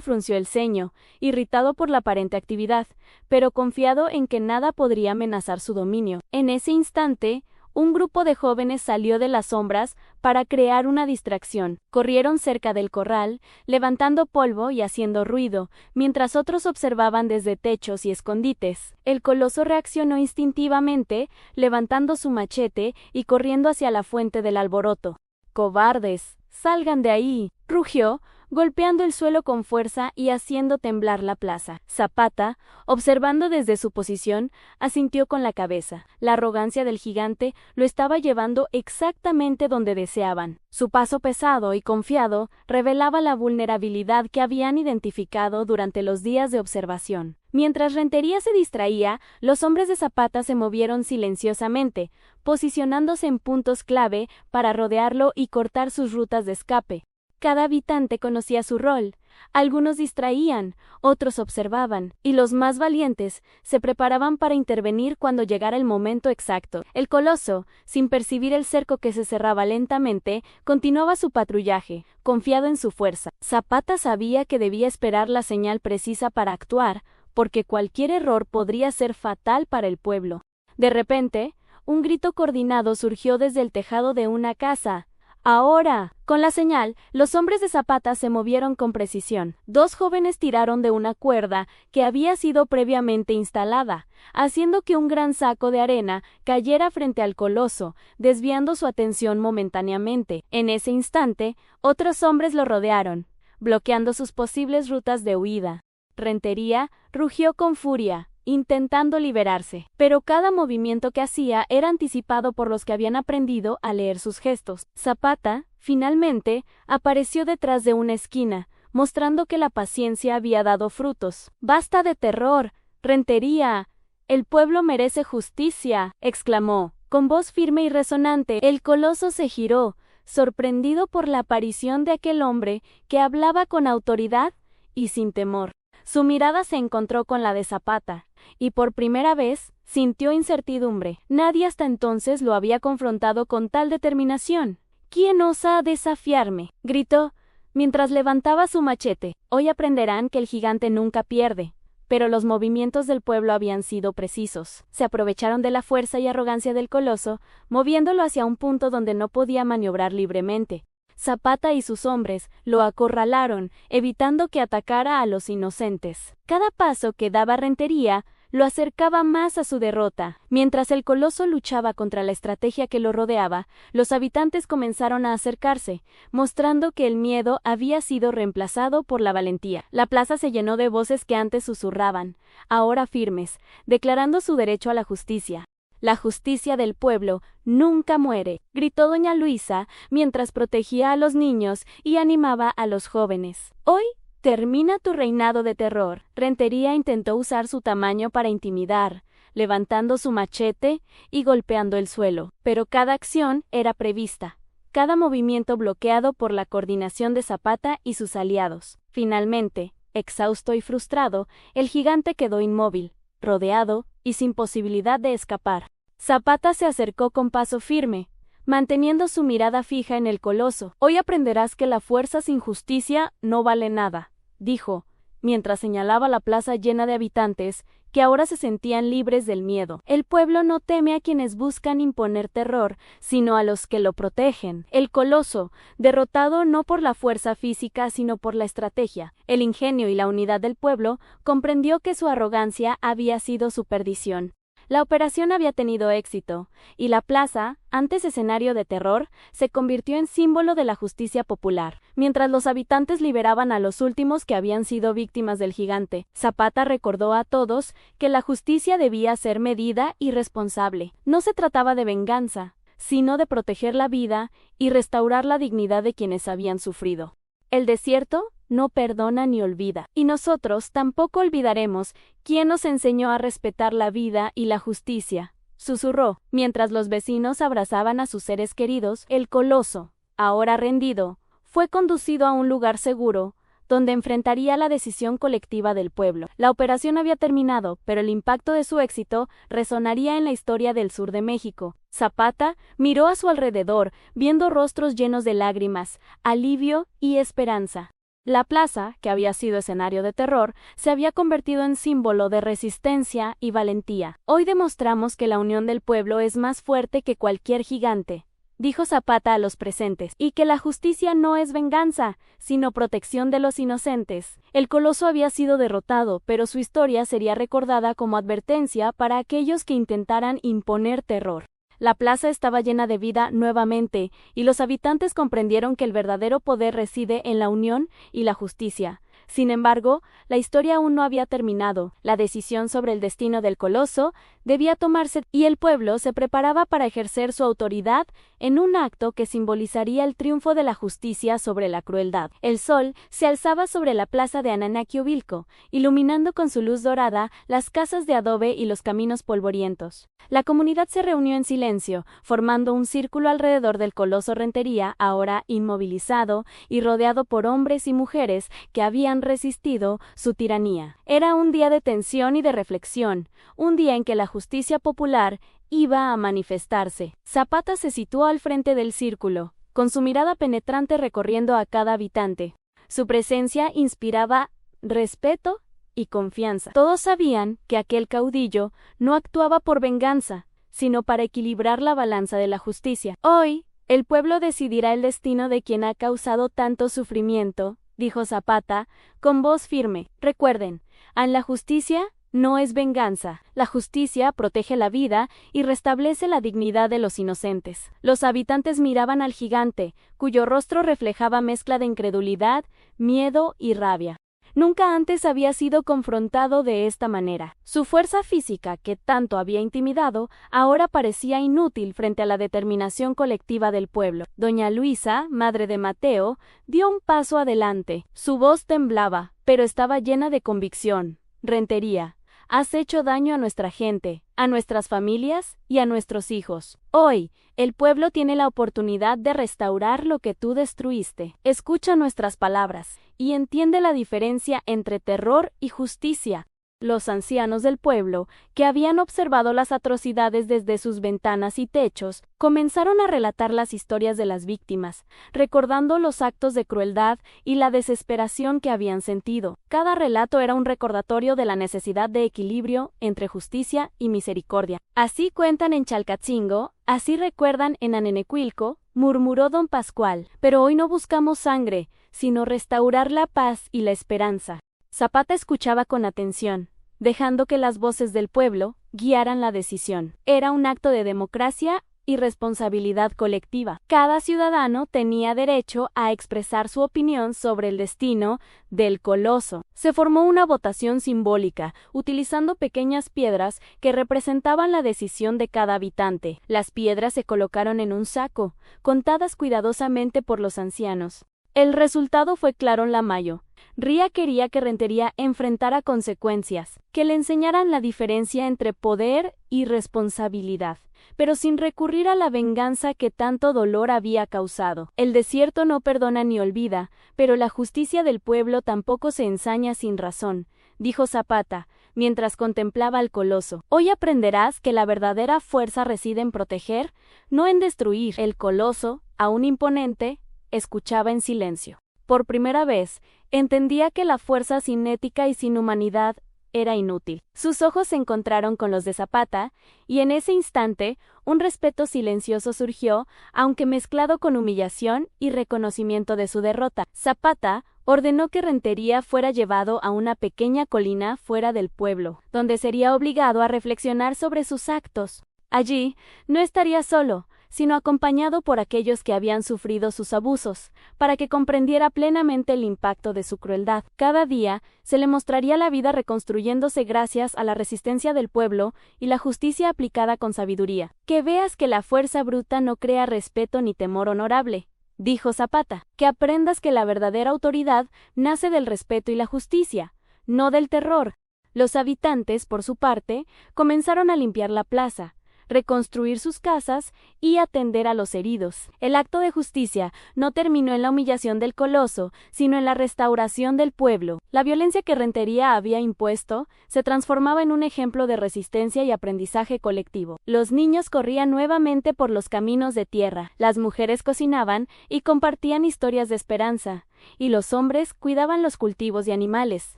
frunció el ceño, irritado por la aparente actividad, pero confiado en que nada podría amenazar su dominio. En ese instante, un grupo de jóvenes salió de las sombras para crear una distracción. Corrieron cerca del corral, levantando polvo y haciendo ruido, mientras otros observaban desde techos y escondites. El coloso reaccionó instintivamente, levantando su machete y corriendo hacia la fuente del alboroto. ¡Cobardes! ¡Salgan de ahí!, rugió, golpeando el suelo con fuerza y haciendo temblar la plaza. Zapata, observando desde su posición, asintió con la cabeza. La arrogancia del gigante lo estaba llevando exactamente donde deseaban. Su paso pesado y confiado revelaba la vulnerabilidad que habían identificado durante los días de observación. Mientras Rentería se distraía, los hombres de Zapata se movieron silenciosamente, posicionándose en puntos clave para rodearlo y cortar sus rutas de escape. Cada habitante conocía su rol. Algunos distraían, otros observaban, y los más valientes se preparaban para intervenir cuando llegara el momento exacto. El coloso, sin percibir el cerco que se cerraba lentamente, continuaba su patrullaje, confiado en su fuerza. Zapata sabía que debía esperar la señal precisa para actuar, porque cualquier error podría ser fatal para el pueblo. De repente, un grito coordinado surgió desde el tejado de una casa. ¡Ahora! Con la señal, los hombres de Zapata se movieron con precisión. Dos jóvenes tiraron de una cuerda que había sido previamente instalada, haciendo que un gran saco de arena cayera frente al coloso, desviando su atención momentáneamente. En ese instante, otros hombres lo rodearon, bloqueando sus posibles rutas de huida. Rentería rugió con furia, intentando liberarse, pero cada movimiento que hacía era anticipado por los que habían aprendido a leer sus gestos. Zapata, finalmente, apareció detrás de una esquina, mostrando que la paciencia había dado frutos. ¡Basta de terror, Rentería! ¡El pueblo merece justicia!, exclamó. Con voz firme y resonante, el coloso se giró, sorprendido por la aparición de aquel hombre que hablaba con autoridad y sin temor. Su mirada se encontró con la de Zapata, y por primera vez sintió incertidumbre. Nadie hasta entonces lo había confrontado con tal determinación. ¿Quién osa desafiarme?, gritó, mientras levantaba su machete. Hoy aprenderán que el gigante nunca pierde. Pero los movimientos del pueblo habían sido precisos. Se aprovecharon de la fuerza y arrogancia del coloso, moviéndolo hacia un punto donde no podía maniobrar libremente. Zapata y sus hombres lo acorralaron, evitando que atacara a los inocentes. Cada paso que daba Rentería lo acercaba más a su derrota. Mientras el coloso luchaba contra la estrategia que lo rodeaba, los habitantes comenzaron a acercarse, mostrando que el miedo había sido reemplazado por la valentía. La plaza se llenó de voces que antes susurraban, ahora firmes, declarando su derecho a la justicia. La justicia del pueblo nunca muere, gritó doña Luisa mientras protegía a los niños y animaba a los jóvenes. Hoy termina tu reinado de terror. Rentería intentó usar su tamaño para intimidar, levantando su machete y golpeando el suelo, pero cada acción era prevista, cada movimiento bloqueado por la coordinación de Zapata y sus aliados. Finalmente, exhausto y frustrado, el gigante quedó inmóvil, rodeado y sin posibilidad de escapar. Zapata se acercó con paso firme, manteniendo su mirada fija en el coloso. Hoy aprenderás que la fuerza sin justicia no vale nada, dijo, mientras señalaba la plaza llena de habitantes, que ahora se sentían libres del miedo. El pueblo no teme a quienes buscan imponer terror, sino a los que lo protegen. El coloso, derrotado no por la fuerza física, sino por la estrategia, el ingenio y la unidad del pueblo, comprendió que su arrogancia había sido su perdición. La operación había tenido éxito, y la plaza, antes escenario de terror, se convirtió en símbolo de la justicia popular. Mientras los habitantes liberaban a los últimos que habían sido víctimas del gigante, Zapata recordó a todos que la justicia debía ser medida y responsable. No se trataba de venganza, sino de proteger la vida y restaurar la dignidad de quienes habían sufrido. El desierto no perdona ni olvida, y nosotros tampoco olvidaremos quién nos enseñó a respetar la vida y la justicia, susurró, mientras los vecinos abrazaban a sus seres queridos. El coloso, ahora rendido, fue conducido a un lugar seguro, donde enfrentaría la decisión colectiva del pueblo. La operación había terminado, pero el impacto de su éxito resonaría en la historia del sur de México. Zapata miró a su alrededor, viendo rostros llenos de lágrimas, alivio y esperanza. La plaza, que había sido escenario de terror, se había convertido en símbolo de resistencia y valentía. Hoy demostramos que la unión del pueblo es más fuerte que cualquier gigante, dijo Zapata a los presentes, y que la justicia no es venganza, sino protección de los inocentes. El coloso había sido derrotado, pero su historia sería recordada como advertencia para aquellos que intentaran imponer terror. La plaza estaba llena de vida nuevamente, y los habitantes comprendieron que el verdadero poder reside en la unión y la justicia. Sin embargo, la historia aún no había terminado. La decisión sobre el destino del coloso debía tomarse, y el pueblo se preparaba para ejercer su autoridad en un acto que simbolizaría el triunfo de la justicia sobre la crueldad. El sol se alzaba sobre la plaza de Ananaquiovilco, iluminando con su luz dorada las casas de adobe y los caminos polvorientos. La comunidad se reunió en silencio, formando un círculo alrededor del coloso Rentería, ahora inmovilizado y rodeado por hombres y mujeres que habían resistido su tiranía. Era un día de tensión y de reflexión, un día en que la justicia popular iba a manifestarse. Zapata se situó al frente del círculo, con su mirada penetrante recorriendo a cada habitante. Su presencia inspiraba respeto y confianza. Todos sabían que aquel caudillo no actuaba por venganza, sino para equilibrar la balanza de la justicia. Hoy, el pueblo decidirá el destino de quien ha causado tanto sufrimiento, dijo Zapata, con voz firme. Recuerden, en la justicia no es venganza. La justicia protege la vida y restablece la dignidad de los inocentes. Los habitantes miraban al gigante, cuyo rostro reflejaba mezcla de incredulidad, miedo y rabia. Nunca antes había sido confrontado de esta manera. Su fuerza física, que tanto había intimidado, ahora parecía inútil frente a la determinación colectiva del pueblo. Doña Luisa, madre de Mateo, dio un paso adelante. Su voz temblaba, pero estaba llena de convicción. Rentería, has hecho daño a nuestra gente, a nuestras familias y a nuestros hijos. Hoy, el pueblo tiene la oportunidad de restaurar lo que tú destruiste. Escucha nuestras palabras y entiende la diferencia entre terror y justicia. Los ancianos del pueblo, que habían observado las atrocidades desde sus ventanas y techos, comenzaron a relatar las historias de las víctimas, recordando los actos de crueldad y la desesperación que habían sentido. Cada relato era un recordatorio de la necesidad de equilibrio entre justicia y misericordia. Así cuentan en Chalcatzingo, así recuerdan en Anenecuilco, murmuró don Pascual, pero hoy no buscamos sangre, sino restaurar la paz y la esperanza. Zapata escuchaba con atención, dejando que las voces del pueblo guiaran la decisión. Era un acto de democracia y responsabilidad colectiva. Cada ciudadano tenía derecho a expresar su opinión sobre el destino del coloso. Se formó una votación simbólica, utilizando pequeñas piedras que representaban la decisión de cada habitante. Las piedras se colocaron en un saco, contadas cuidadosamente por los ancianos. El resultado fue claro en la mayo. Ría quería que Rentería enfrentara consecuencias, que le enseñaran la diferencia entre poder y responsabilidad, pero sin recurrir a la venganza que tanto dolor había causado. El desierto no perdona ni olvida, pero la justicia del pueblo tampoco se ensaña sin razón, dijo Zapata, mientras contemplaba al coloso. Hoy aprenderás que la verdadera fuerza reside en proteger, no en destruir. El coloso, aún imponente, escuchaba en silencio. Por primera vez, entendía que la fuerza sin ética y sin humanidad era inútil. Sus ojos se encontraron con los de Zapata, y en ese instante, un respeto silencioso surgió, aunque mezclado con humillación y reconocimiento de su derrota. Zapata ordenó que Rentería fuera llevado a una pequeña colina fuera del pueblo, donde sería obligado a reflexionar sobre sus actos. Allí, no estaría solo, sino acompañado por aquellos que habían sufrido sus abusos, para que comprendiera plenamente el impacto de su crueldad. Cada día se le mostraría la vida reconstruyéndose gracias a la resistencia del pueblo y la justicia aplicada con sabiduría. Que veas que la fuerza bruta no crea respeto ni temor honorable, dijo Zapata. Que aprendas que la verdadera autoridad nace del respeto y la justicia, no del terror. Los habitantes, por su parte, comenzaron a limpiar la plaza, reconstruir sus casas y atender a los heridos. El acto de justicia no terminó en la humillación del coloso, sino en la restauración del pueblo. La violencia que Rentería había impuesto se transformaba en un ejemplo de resistencia y aprendizaje colectivo. Los niños corrían nuevamente por los caminos de tierra, las mujeres cocinaban y compartían historias de esperanza, y los hombres cuidaban los cultivos y animales.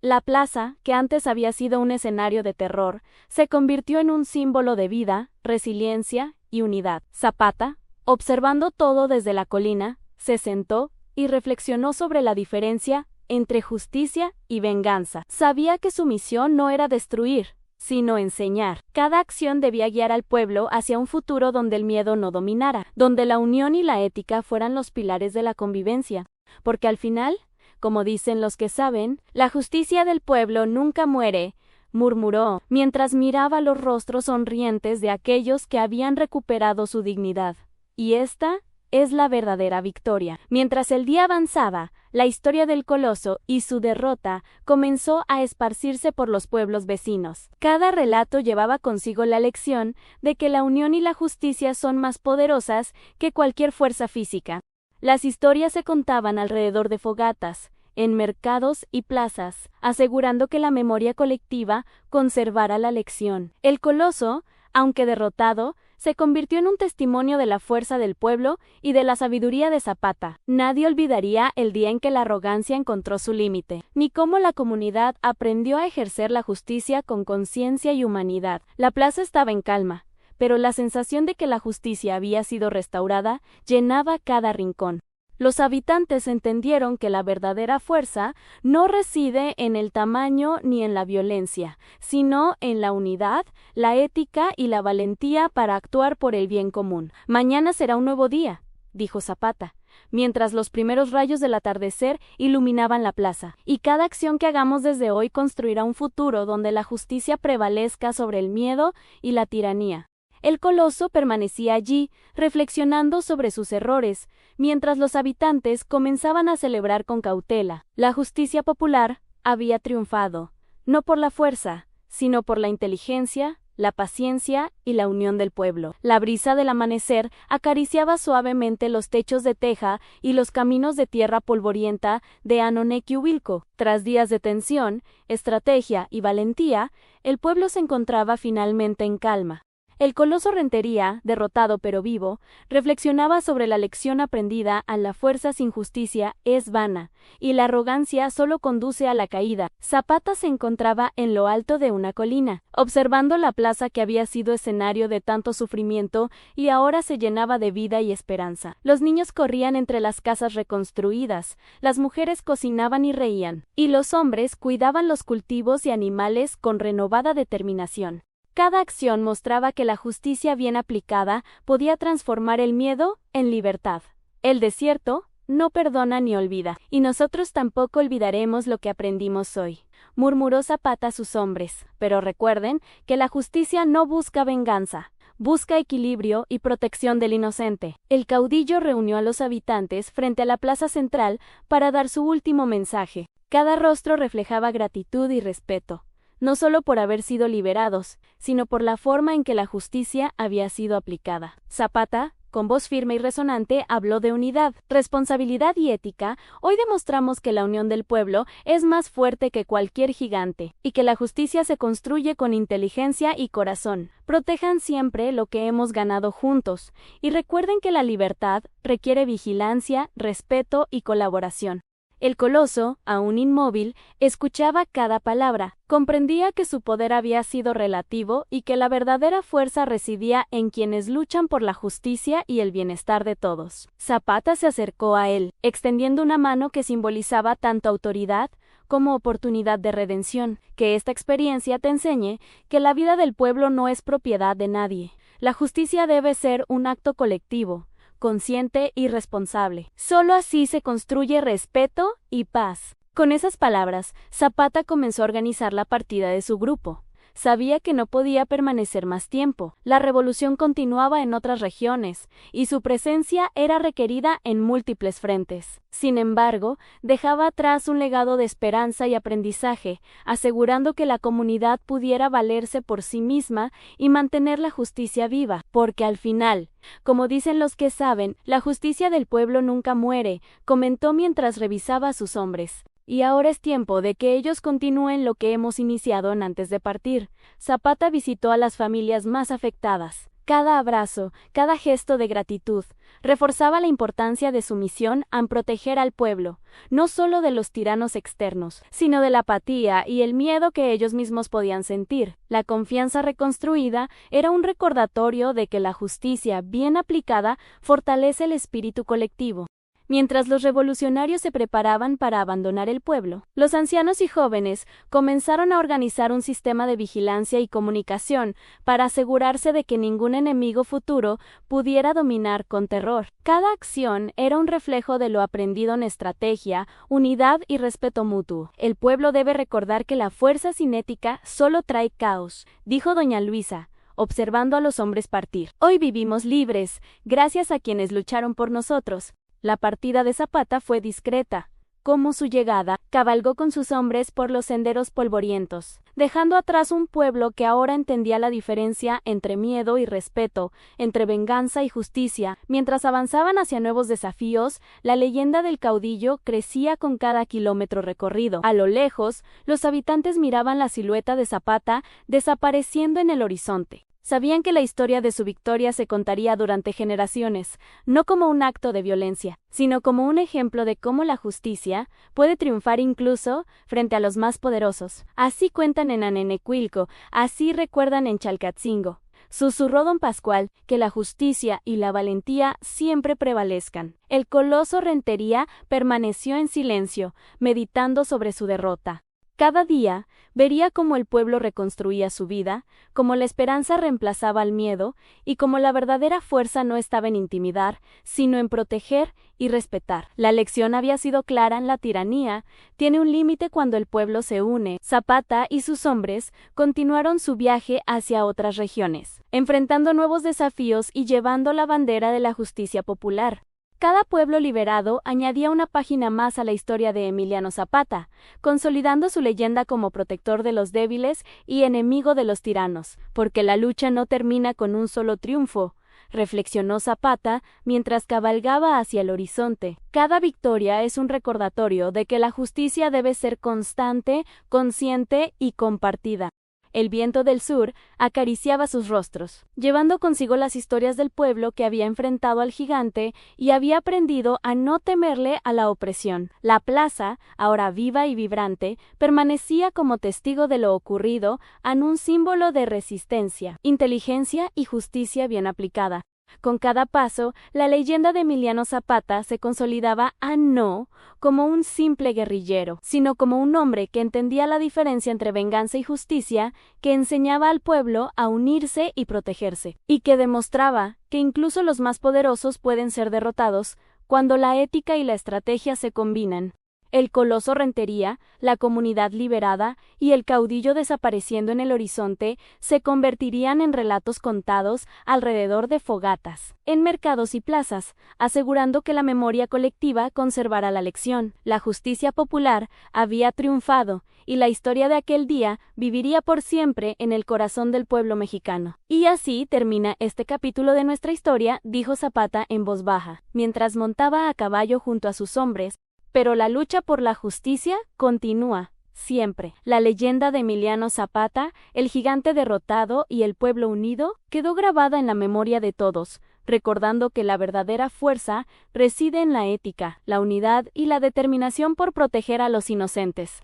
La plaza, que antes había sido un escenario de terror, se convirtió en un símbolo de vida, resiliencia y unidad. Zapata, observando todo desde la colina, se sentó y reflexionó sobre la diferencia entre justicia y venganza. Sabía que su misión no era destruir, sino enseñar. Cada acción debía guiar al pueblo hacia un futuro donde el miedo no dominara, donde la unión y la ética fueran los pilares de la convivencia, porque al final, como dicen los que saben, la justicia del pueblo nunca muere, murmuró, mientras miraba los rostros sonrientes de aquellos que habían recuperado su dignidad. Y esta es la verdadera victoria. Mientras el día avanzaba, la historia del coloso y su derrota comenzó a esparcirse por los pueblos vecinos. Cada relato llevaba consigo la lección de que la unión y la justicia son más poderosas que cualquier fuerza física. Las historias se contaban alrededor de fogatas, en mercados y plazas, asegurando que la memoria colectiva conservara la lección. El coloso, aunque derrotado, se convirtió en un testimonio de la fuerza del pueblo y de la sabiduría de Zapata. Nadie olvidaría el día en que la arrogancia encontró su límite, ni cómo la comunidad aprendió a ejercer la justicia con conciencia y humanidad. La plaza estaba en calma, pero la sensación de que la justicia había sido restaurada llenaba cada rincón. Los habitantes entendieron que la verdadera fuerza no reside en el tamaño ni en la violencia, sino en la unidad, la ética y la valentía para actuar por el bien común. Mañana será un nuevo día, dijo Zapata, mientras los primeros rayos del atardecer iluminaban la plaza, y cada acción que hagamos desde hoy construirá un futuro donde la justicia prevalezca sobre el miedo y la tiranía. El coloso permanecía allí, reflexionando sobre sus errores, mientras los habitantes comenzaban a celebrar con cautela. La justicia popular había triunfado, no por la fuerza, sino por la inteligencia, la paciencia y la unión del pueblo. La brisa del amanecer acariciaba suavemente los techos de teja y los caminos de tierra polvorienta de Anonequihuilco. Tras días de tensión, estrategia y valentía, el pueblo se encontraba finalmente en calma. El coloso Rentería, derrotado pero vivo, reflexionaba sobre la lección aprendida: a la fuerza sin justicia es vana, y la arrogancia solo conduce a la caída. Zapata se encontraba en lo alto de una colina, observando la plaza que había sido escenario de tanto sufrimiento y ahora se llenaba de vida y esperanza. Los niños corrían entre las casas reconstruidas, las mujeres cocinaban y reían, y los hombres cuidaban los cultivos y animales con renovada determinación. Cada acción mostraba que la justicia bien aplicada podía transformar el miedo en libertad. El desierto no perdona ni olvida, y nosotros tampoco olvidaremos lo que aprendimos hoy, murmuró Zapata a sus hombres. Pero recuerden que la justicia no busca venganza, busca equilibrio y protección del inocente. El caudillo reunió a los habitantes frente a la plaza central para dar su último mensaje. Cada rostro reflejaba gratitud y respeto, no solo por haber sido liberados, sino por la forma en que la justicia había sido aplicada. Zapata, con voz firme y resonante, habló de unidad, responsabilidad y ética. Hoy demostramos que la unión del pueblo es más fuerte que cualquier gigante, y que la justicia se construye con inteligencia y corazón. Protejan siempre lo que hemos ganado juntos, y recuerden que la libertad requiere vigilancia, respeto y colaboración. El coloso, aún inmóvil, escuchaba cada palabra, comprendía que su poder había sido relativo y que la verdadera fuerza residía en quienes luchan por la justicia y el bienestar de todos. Zapata se acercó a él, extendiendo una mano que simbolizaba tanto autoridad como oportunidad de redención. Que esta experiencia te enseñe que la vida del pueblo no es propiedad de nadie. La justicia debe ser un acto colectivo, consciente y responsable. Solo así se construye respeto y paz. Con esas palabras, Zapata comenzó a organizar la partida de su grupo. Sabía que no podía permanecer más tiempo. La revolución continuaba en otras regiones, y su presencia era requerida en múltiples frentes. Sin embargo, dejaba atrás un legado de esperanza y aprendizaje, asegurando que la comunidad pudiera valerse por sí misma y mantener la justicia viva, porque al final, como dicen los que saben, la justicia del pueblo nunca muere, comentó mientras revisaba a sus hombres. Y ahora es tiempo de que ellos continúen lo que hemos iniciado antes de partir. Zapata visitó a las familias más afectadas. Cada abrazo, cada gesto de gratitud, reforzaba la importancia de su misión en proteger al pueblo, no solo de los tiranos externos, sino de la apatía y el miedo que ellos mismos podían sentir. La confianza reconstruida era un recordatorio de que la justicia, bien aplicada, fortalece el espíritu colectivo. Mientras los revolucionarios se preparaban para abandonar el pueblo, los ancianos y jóvenes comenzaron a organizar un sistema de vigilancia y comunicación para asegurarse de que ningún enemigo futuro pudiera dominar con terror. Cada acción era un reflejo de lo aprendido en estrategia, unidad y respeto mutuo. El pueblo debe recordar que la fuerza cinética solo trae caos, dijo doña Luisa, observando a los hombres partir. Hoy vivimos libres, gracias a quienes lucharon por nosotros. La partida de Zapata fue discreta. Como su llegada, cabalgó con sus hombres por los senderos polvorientos, dejando atrás un pueblo que ahora entendía la diferencia entre miedo y respeto, entre venganza y justicia. Mientras avanzaban hacia nuevos desafíos, la leyenda del caudillo crecía con cada kilómetro recorrido. A lo lejos, los habitantes miraban la silueta de Zapata desapareciendo en el horizonte. Sabían que la historia de su victoria se contaría durante generaciones, no como un acto de violencia, sino como un ejemplo de cómo la justicia puede triunfar incluso frente a los más poderosos. Así cuentan en Anenecuilco, así recuerdan en Chalcatzingo. Susurró don Pascual, que la justicia y la valentía siempre prevalezcan. El coloso Rentería permaneció en silencio, meditando sobre su derrota. Cada día vería cómo el pueblo reconstruía su vida, cómo la esperanza reemplazaba al miedo y cómo la verdadera fuerza no estaba en intimidar, sino en proteger y respetar. La lección había sido clara: la tiranía tiene un límite cuando el pueblo se une. Zapata y sus hombres continuaron su viaje hacia otras regiones, enfrentando nuevos desafíos y llevando la bandera de la justicia popular. Cada pueblo liberado añadía una página más a la historia de Emiliano Zapata, consolidando su leyenda como protector de los débiles y enemigo de los tiranos, porque la lucha no termina con un solo triunfo, reflexionó Zapata mientras cabalgaba hacia el horizonte. Cada victoria es un recordatorio de que la justicia debe ser constante, consciente y compartida. El viento del sur acariciaba sus rostros, llevando consigo las historias del pueblo que había enfrentado al gigante y había aprendido a no temerle a la opresión. La plaza, ahora viva y vibrante, permanecía como testigo de lo ocurrido, en un símbolo de resistencia, inteligencia y justicia bien aplicada. Con cada paso, la leyenda de Emiliano Zapata se consolidaba no como un simple guerrillero, sino como un hombre que entendía la diferencia entre venganza y justicia, que enseñaba al pueblo a unirse y protegerse, y que demostraba que incluso los más poderosos pueden ser derrotados cuando la ética y la estrategia se combinan. El coloso Rentería, la comunidad liberada y el caudillo desapareciendo en el horizonte se convertirían en relatos contados alrededor de fogatas, en mercados y plazas, asegurando que la memoria colectiva conservará la lección. La justicia popular había triunfado y la historia de aquel día viviría por siempre en el corazón del pueblo mexicano. Y así termina este capítulo de nuestra historia, dijo Zapata en voz baja, mientras montaba a caballo junto a sus hombres. Pero la lucha por la justicia continúa, siempre. La leyenda de Emiliano Zapata, el gigante derrotado y el pueblo unido, quedó grabada en la memoria de todos, recordando que la verdadera fuerza reside en la ética, la unidad y la determinación por proteger a los inocentes.